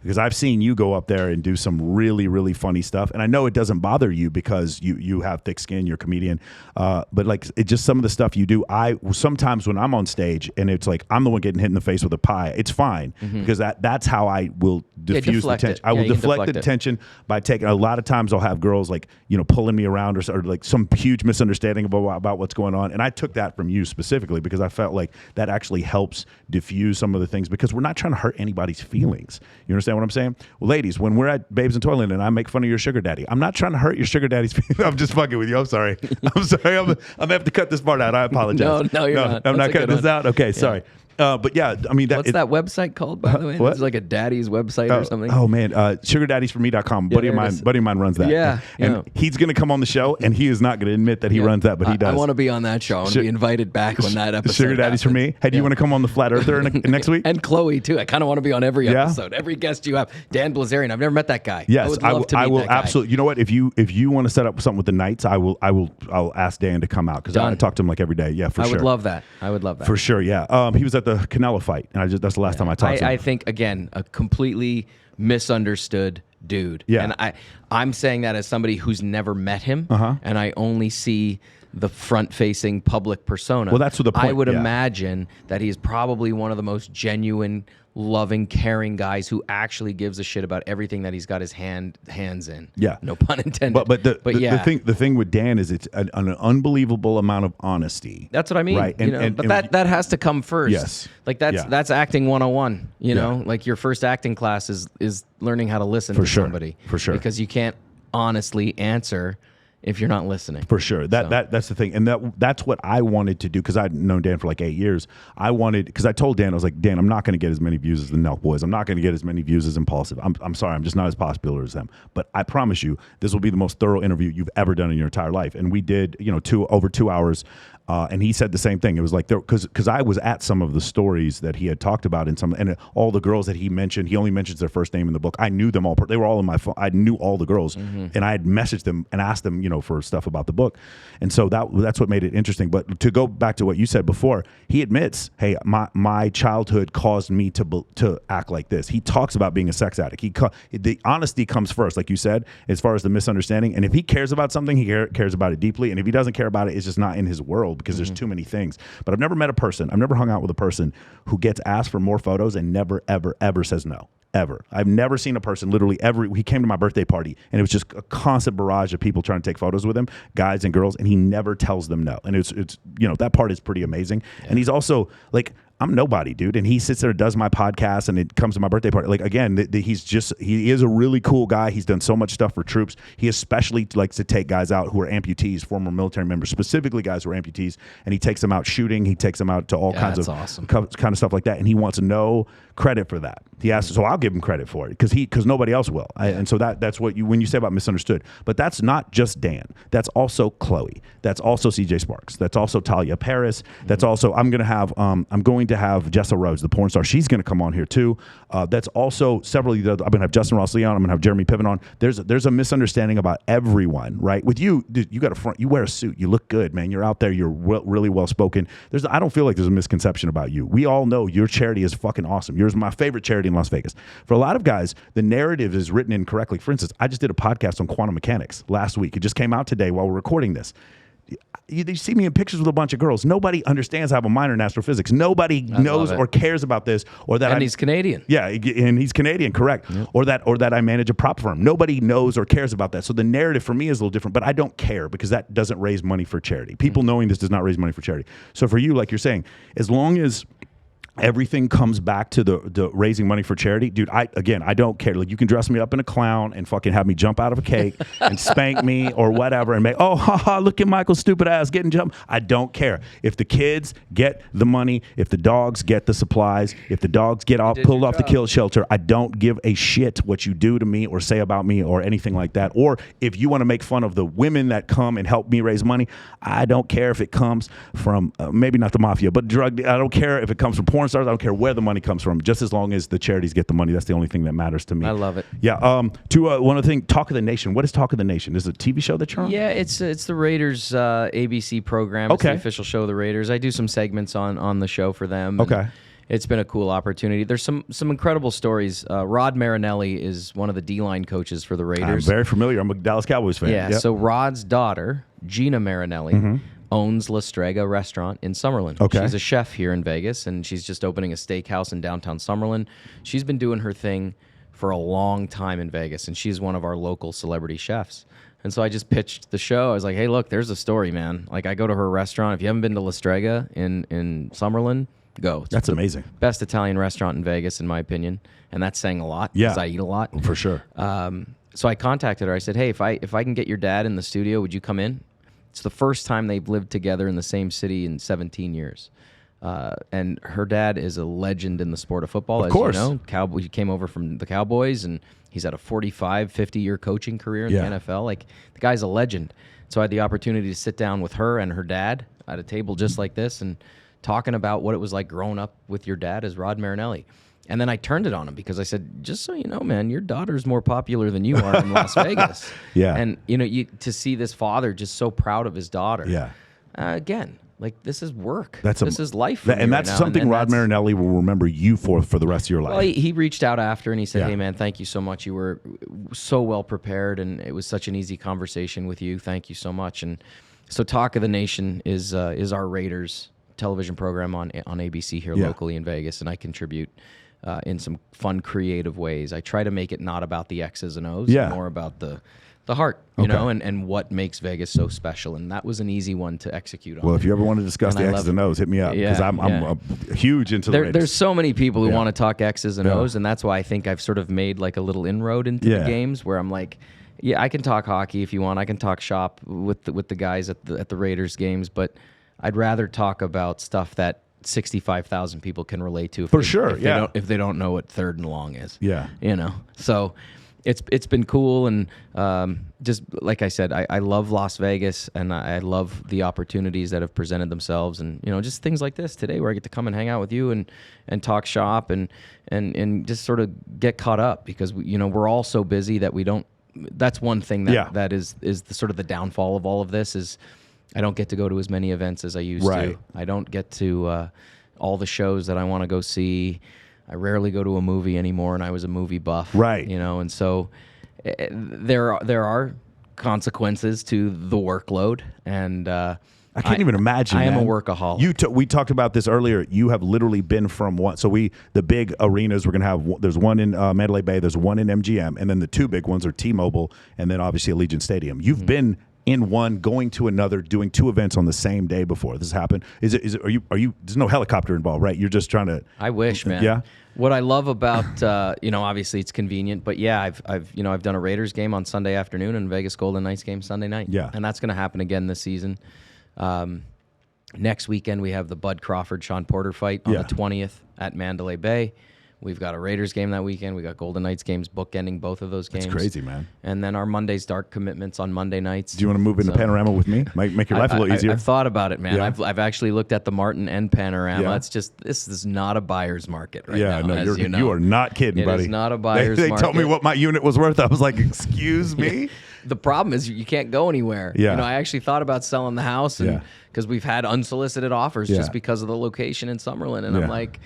because I've seen you go up there and do some really, really funny stuff. And I know it doesn't bother you because you have thick skin, you're a comedian. But like, it just some of the stuff you do, sometimes when I'm on stage and it's like I'm the one getting hit in the face with a pie, it's fine because that's how I will diffuse the tension. I will deflect the tension by taking, a lot of times I'll have girls like, pulling me around or like some huge misunderstanding about what's going on. And I took that from you specifically because I felt like that actually helps diffuse some of the things because we're not trying to hurt anybody's feelings. You understand what I'm saying? Well, ladies, when we're at Babes in Toyland and I make fun of your sugar daddy, I'm not trying to hurt your sugar daddy's feelings. I'm just fucking with you. I'm sorry. I'm sorry. I'm gonna have to cut this part out. I apologize. No, you're not. I'm not cutting this out. Okay, sorry. But yeah, I mean, what's that website called, by the way? It's like a daddy's website or something. Oh man, sugardaddiesforme.com. Buddy of mine runs that. Yeah, and he's gonna come on the show, and he is not gonna admit that he runs that, but he does. I want to be on that show. I want to be invited back when that episode. Sugar Daddies for Me. Hey, do you want to come on the Flat Earther next week? And Chloe too. I kind of want to be on every episode. Every guest you have. Dan Bilzerian. I've never met that guy. Yes, I would love to meet that guy. Absolutely. You know what? If you want to set up something with the Knights, I'll ask Dan to come out because I talk to him like every day. Yeah, for sure. I would love that. For sure. Yeah. He was at the Canelo fight. And that's the last time I talked to him. I think, again, a completely misunderstood dude. Yeah. And I'm saying that as somebody who's never met him, and I only see the front-facing public persona. Well, that's what the point. I would imagine that he's probably one of the most genuine, loving, caring guys who actually gives a shit about everything that he's got his hands in. Yeah. No pun intended. But the thing with Dan is it's an unbelievable amount of honesty. That's what I mean. Right. That has to come first. Yes. Like that's acting 101. You know, like your first acting class is learning how to listen to somebody. For sure. Because you can't honestly answer if you're not listening. For sure. That's the thing. And that's what I wanted to do because I'd known Dan for like 8 years. Because I told Dan, I was like, Dan, I'm not going to get as many views as the Nelk Boys. I'm not going to get as many views as Impulsive. I'm sorry. I'm just not as popular as them. But I promise you, this will be the most thorough interview you've ever done in your entire life. And we did, over 2 hours. And he said the same thing. It was like because I was at some of the stories that he had talked about and all the girls that he mentioned. He only mentions their first name in the book. I knew them all. They were all in my phone. I knew all the girls, and I had messaged them and asked them, for stuff about the book. And so that's what made it interesting. But to go back to what you said before, he admits, hey, my childhood caused me to act like this. He talks about being a sex addict. The honesty comes first, like you said, as far as the misunderstanding. And if he cares about something, he cares about it deeply. And if he doesn't care about it, it's just not in his world. Because there's too many things. But I've never met a person, I've never hung out with a person who gets asked for more photos and never, ever, ever says no. Ever. I've never seen a person he came to my birthday party and it was just a constant barrage of people trying to take photos with him, guys and girls, and he never tells them no. And it's that part is pretty amazing. Yeah. And he's also like, I'm nobody, dude. And he sits there and does my podcast and it comes to my birthday party. Like, again, he is a really cool guy. He's done so much stuff for troops. He especially likes to take guys out who are amputees, former military members, specifically guys who are amputees. And he takes them out shooting. He takes them out to all kinds of awesome. kind of stuff like that. And he wants no credit for that. He asks, so I'll give him credit for it because nobody else will. And so that's what when you say about misunderstood. But that's not just Dan. That's also Chloe. That's also CJ Sparks. That's also Talia Paris. That's also I'm going to have Jessa Rhodes, the porn star. She's going to come on here too. That's also several of the other. I'm going to have Justin Ross Leon. I'm going to have Jeremy Piven on. There's a misunderstanding about everyone, right? With you, dude, you got a front. You wear a suit. You look good, man. You're out there. You're really well spoken. I don't feel like there's a misconception about you. We all know your charity is fucking awesome. Yours is my favorite charity in Las Vegas. For a lot of guys, the narrative is written incorrectly. For instance, I just did a podcast on quantum mechanics last week. It just came out today while we're recording this. You see me in pictures with a bunch of girls. Nobody understands I have a minor in astrophysics. Nobody knows or cares about this, or that he's Canadian. Yeah, and he's Canadian, correct? Yep. Or that I manage a prop firm. Nobody knows or cares about that. So the narrative for me is a little different, but I don't care because that doesn't raise money for charity. People knowing this does not raise money for charity. So for you, like you're saying, as long as everything comes back to the raising money for charity, dude. I don't care. Like, you can dress me up in a clown and fucking have me jump out of a cake and spank me or whatever and make, oh, haha, look at Michael's stupid ass getting jumped. I don't care. If the kids get the money, if the dogs get the supplies, if the dogs get pulled off the kill shelter, I don't give a shit what you do to me or say about me or anything like that. Or if you want to make fun of the women that come and help me raise money, I don't care if it comes from maybe not the mafia, but drug. I don't care if it comes from porn stars. I don't care where the money comes from, just as long as the charities get the money. That's the only thing that matters to me. I love it. Yeah. One other thing, Talk of the Nation. What is Talk of the Nation? Is it a TV show that you're on? Yeah, it's the Raiders ABC program. It's the official show of the Raiders. I do some segments on the show for them. Okay. it's been a cool opportunity. There's some incredible stories. Rod Marinelli is one of the D-line coaches for the Raiders. I'm very familiar. I'm a Dallas Cowboys fan. Yeah, Yep. so Rod's daughter, Gina Marinelli, owns La Strega restaurant in Summerlin. Okay. She's a chef here in Vegas, and she's just opening a steakhouse in downtown Summerlin. She's been doing her thing for a long time in Vegas, and she's one of our local celebrity chefs. And so I just pitched the show. I was like, hey, look, there's a story, man. Like, I go to her restaurant. If you haven't been to La Strega in Summerlin, go. It's That's amazing. best Italian restaurant in Vegas, in my opinion. And that's saying a lot Yeah. because I eat a lot. For sure. So I contacted her. I said, hey, if I can get your dad in the studio, would you come in? It's the first time they've lived together in the same city in 17 years. And her dad is a legend in the sport of football, Of course. you know. He came over from the Cowboys, and he's had a 45, 50-year coaching career in the NFL. Like, the guy's a legend. So I had the opportunity to sit down with her and her dad at a table just like this and talking about what it was like growing up with your dad as Rod Marinelli. And then I turned it on him because I said, just so you know, man, your daughter's more popular than you are in Las Vegas. Yeah. And, you know, to see this father just so proud of his daughter. Yeah. Again, like, this is work. This is life. For me and that's right now. something And Rod that's- Marinelli will remember you for the rest of your life. Well, he reached out after and he said, Yeah. hey, man, thank you so much. You were so well prepared, and it was such an easy conversation with you. Thank you so much. And so Talk of the Nation is our Raiders television program on ABC here locally in Vegas, and I contribute in some fun, creative ways. I try to make it not about the X's and O's, more about the heart, you know, and what makes Vegas so special. And that was an easy one to execute on. Well, if you ever want to discuss And the I X's love and O's, hit me up because I'm huge into the Raiders. There's so many people who want to talk X's and O's, and that's why I think I've sort of made like a little inroad into the games where I'm like, yeah, I can talk hockey if you want. I can talk shop with the guys at the Raiders games, but I'd rather talk about stuff that 65,000 people can relate to. If they don't know what third and long is. Yeah. You know, so it's been cool, and just like I said, I love Las Vegas, and I love the opportunities that have presented themselves, and you know, just things like this today where I get to come and hang out with you and talk shop and just sort of get caught up because we're all so busy that we don't. That's one thing that is the sort of the downfall of all of this is I don't get to go to as many events as I used to. I don't get to all the shows that I want to go see. I rarely go to a movie anymore, and I was a movie buff. Right. You know, and so there are consequences to the workload, and I can't even imagine. I am man. a workaholic. We talked about this earlier. You have literally been from one. So the big arenas we're going to have. There's one in Mandalay Bay. There's one in MGM, and then the two big ones are T-Mobile, and then obviously Allegiant Stadium. You've been in one, going to another, doing two events on the same day before this happened. Are you? There's no helicopter involved, right? You're just trying to. I wish, man. Yeah. What I love about obviously it's convenient, but yeah, I've done a Raiders game on Sunday afternoon and Vegas Golden Knights game Sunday night. Yeah. And that's going to happen again this season. Next weekend we have the Bud Crawford Sean Porter fight on the 20th at Mandalay Bay. We've got a Raiders game that weekend. We got Golden Knights games bookending both of those games. That's crazy, man. And then our Monday's dark commitments on Monday nights. Do you want to move into Panorama with me? Make your life a little easier. I've thought about it, man. Yeah. I've actually looked at the Martin and Panorama. Yeah. This is not a buyer's market right now. No, as you know. you are not kidding, buddy. It is not a buyer's market. They market. told me what my unit was worth. I was like, excuse me? The problem is you can't go anywhere. Yeah. I actually thought about selling the house because we've had unsolicited offers just because of the location in Summerlin. And I'm like,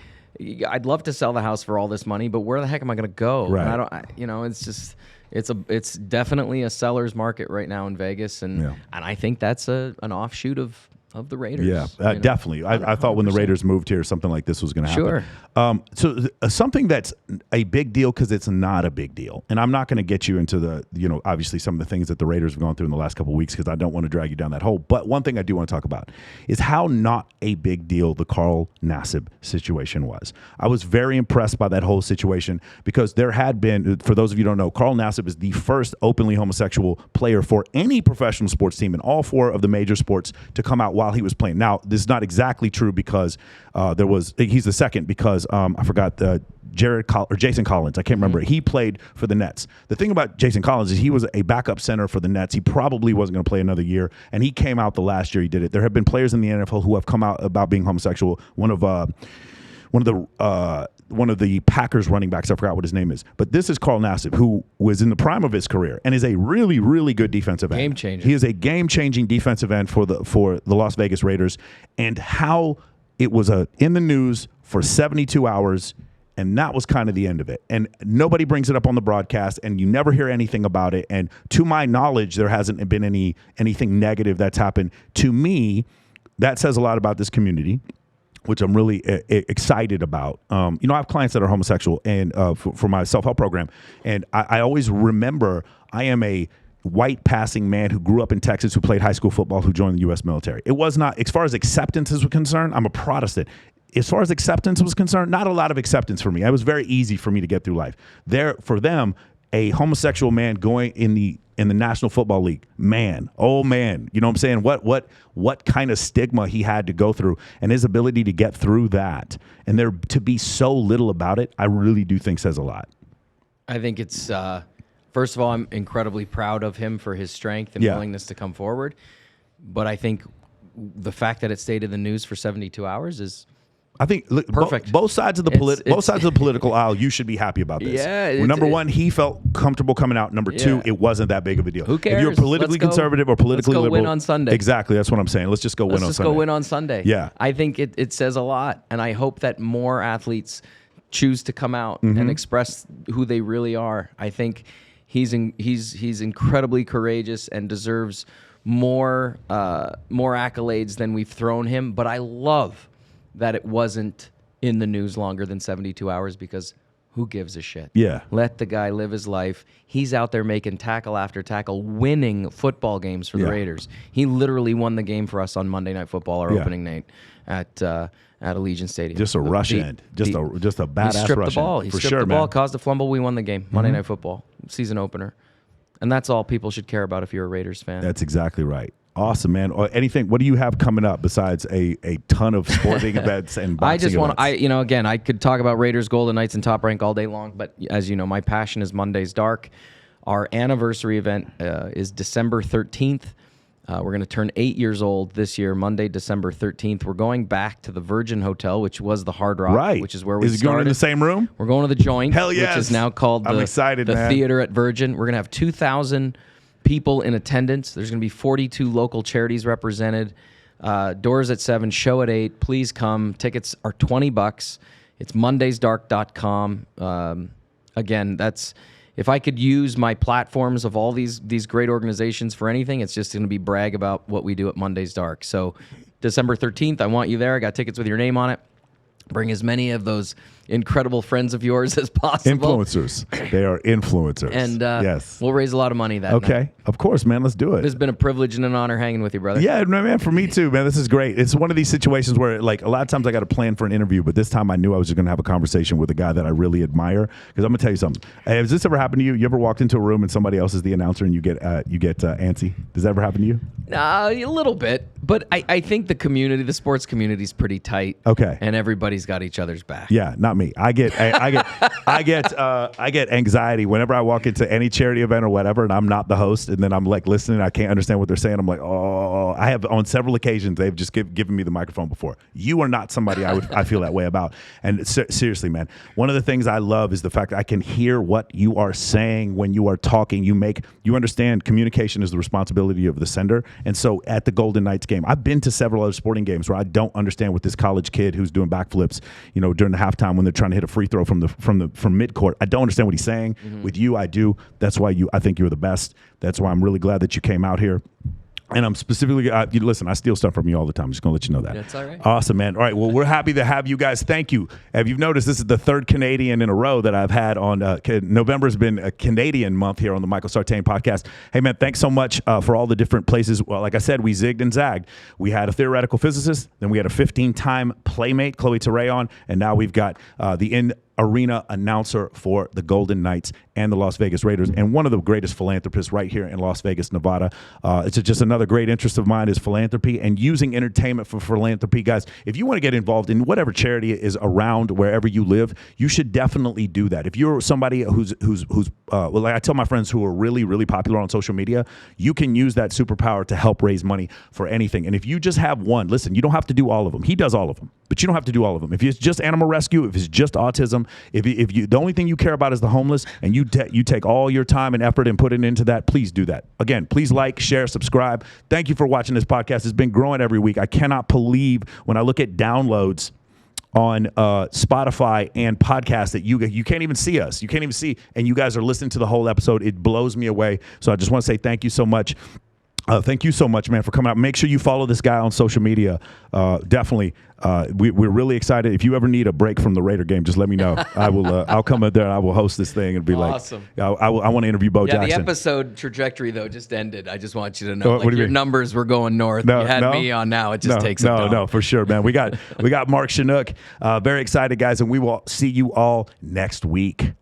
I'd love to sell the house for all this money, but where the heck am I going to go? Right. And it's just, it's definitely a seller's market right now in Vegas. And I think that's an offshoot of the Raiders. Yeah, definitely. I thought when the Raiders moved here, something like this was going to happen. Sure. So something that's a big deal because it's not a big deal. And I'm not going to get you into the, obviously some of the things that the Raiders have gone through in the last couple of weeks because I don't want to drag you down that hole. But one thing I do want to talk about is how not a big deal the Carl Nassib situation was. I was very impressed by that whole situation because there had been, for those of you who don't know, Carl Nassib is the first openly homosexual player for any professional sports team in all four of the major sports to come out while he was playing. Now, this is not exactly true because he's the second because I forgot Jason Collins. I can't remember. He played for the Nets. The thing about Jason Collins is he was a backup center for the Nets. He probably wasn't going to play another year, and he came out the last year he did it. There have been players in the NFL who have come out about being homosexual. One of the Packers running backs, I forgot what his name is, but this is Carl Nassib, who was in the prime of his career and is a really, really good defensive end. Game changer. He is a game-changing defensive end for the Las Vegas Raiders, and how it was in the news for 72 hours. And that was kind of the end of it. And nobody brings it up on the broadcast, and you never hear anything about it. And to my knowledge, there hasn't been anything negative that's happened. To me, that says a lot about this community, which I'm really excited about. I have clients that are homosexual and for my self-help program. And I always remember I am a white passing man who grew up in Texas, who played high school football, who joined the U.S. military. It was not, as far as acceptance is concerned, I'm a Protestant. As far as acceptance was concerned, not a lot of acceptance for me. It was very easy for me to get through life. For them, a homosexual man going in the National Football League, man, oh man, you know what I'm saying? What kind of stigma he had to go through, and his ability to get through that, and there to be so little about it, I really do think says a lot. I think it's first of all, I'm incredibly proud of him for his strength and willingness to come forward. But I think the fact that it stayed in the news for 72 hours is. I think perfect. Both sides of the political aisle, you should be happy about this. Yeah. Well, number one, he felt comfortable coming out. Number two, it wasn't that big of a deal. Who cares? If you're politically conservative or politically liberal, win on Sunday. Exactly, that's what I'm saying. Let's just go win on Sunday. Let's just go win on Sunday. Yeah. I think it says a lot, and I hope that more athletes choose to come out and express who they really are. I think he's incredibly courageous and deserves more accolades than we've thrown him. But I love that it wasn't in the news longer than 72 hours, because who gives a shit? Yeah. Let the guy live his life. He's out there making tackle after tackle, winning football games for the Raiders. He literally won the game for us on Monday Night Football, our opening night at Allegiant Stadium. Just a rush end. Just a badass rush end. He stripped the ball. He stripped the ball, caused a fumble. We won the game. Monday Night Football, season opener. And that's all people should care about if you're a Raiders fan. That's exactly right. Awesome, man. Anything? What do you have coming up besides a ton of sporting events and boxing I just want events? again, I could talk about Raiders, Golden Knights, and Top Rank all day long, but as you know, my passion is Monday's Dark. Our anniversary event is December 13th. We're going to turn 8 years old this year, Monday, December 13th. We're going back to the Virgin Hotel, which was the Hard Rock, which is where we started. Is it going in the same room? We're going to the Joint, Hell yes. which is now called I'm excited, the man. Theater at Virgin. We're going to have 2,000 people in attendance. There's going to be 42 local charities represented. Doors at 7, show at 8. Please come. Tickets are $20. It's mondaysdark.com. Again, that's if I could use my platforms of all these great organizations for anything, it's just going to be brag about what we do at Monday's Dark. So December 13th, I want you there. I got tickets with your name on it. Bring as many of those incredible friends of yours as possible. Influencers. They are influencers. And yes, we'll raise a lot of money that night. Okay. Of course, man. Let's do it. It's been a privilege and an honor hanging with you, brother. Yeah, man. For me too, man. This is great. It's one of these situations where, like, a lot of times I got to plan for an interview, but this time I knew I was just going to have a conversation with a guy that I really admire. Because I'm going to tell you something. Has this ever happened to you? You ever walked into a room and somebody else is the announcer and you get antsy? Does that ever happen to you? A little bit, but I think the sports community is pretty tight. Okay. And everybody's got each other's back. Yeah, not me. I get anxiety whenever I walk into any charity event or whatever, and I'm not the host, and then I'm like listening. I can't understand what they're saying. I'm like, oh, I have on several occasions they've just given me the microphone before. You are not somebody I feel that way about. And seriously, man, one of the things I love is the fact that I can hear what you are saying when you are talking. You understand communication is the responsibility of the sender. And so at the Golden Knights game, I've been to several other sporting games where I don't understand what this college kid who's doing backflips, during the halftime when they're trying to hit a free throw from midcourt. I don't understand what he's saying. Mm-hmm. With you, I do. That's why I think you're the best. That's why I'm really glad that you came out here. And I'm specifically, listen, I steal stuff from you all the time. I'm just going to let you know that. That's all right. Awesome, man. All right, well, we're happy to have you guys. Thank you. Have you noticed this is the third Canadian in a row that I've had on, November's been a Canadian month here on the Michael Sartain podcast. Hey, man, thanks so much for all the different places. Well, like I said, we zigged and zagged. We had a theoretical physicist, then we had a 15-time playmate, Chloe Teray, on, and now we've got the in-arena announcer for the Golden Knights and the Las Vegas Raiders, and one of the greatest philanthropists right here in Las Vegas, Nevada. It's just another great interest of mine is philanthropy and using entertainment for philanthropy. Guys, if you want to get involved in whatever charity is around wherever you live, you should definitely do that. If you're somebody who's like I tell my friends who are really, really popular on social media, you can use that superpower to help raise money for anything. And if you just have one, listen, you don't have to do all of them. He does all of them. But you don't have to do all of them. If it's just animal rescue, if it's just autism, if you the only thing you care about is the homeless, and you take all your time and effort and put it into that, please do that. Again, please like, share, subscribe. Thank you for watching this podcast. It's been growing every week. I cannot believe when I look at downloads on Spotify and podcasts that you can't even see us. You can't even see, and you guys are listening to the whole episode. It blows me away. So I just want to say thank you so much. Thank you so much, man, for coming out. Make sure you follow this guy on social media. Definitely. We're really excited. If you ever need a break from the Raider game, just let me know. I will. I'll come in there and I will host this thing and be awesome. Like, I want to interview Bo Jackson. The episode trajectory though just ended. I just want you to know, your numbers were going north. You had me on now. It just takes a toll. No, for sure, man. We got Mark Shunock. Very excited, guys, and we will see you all next week.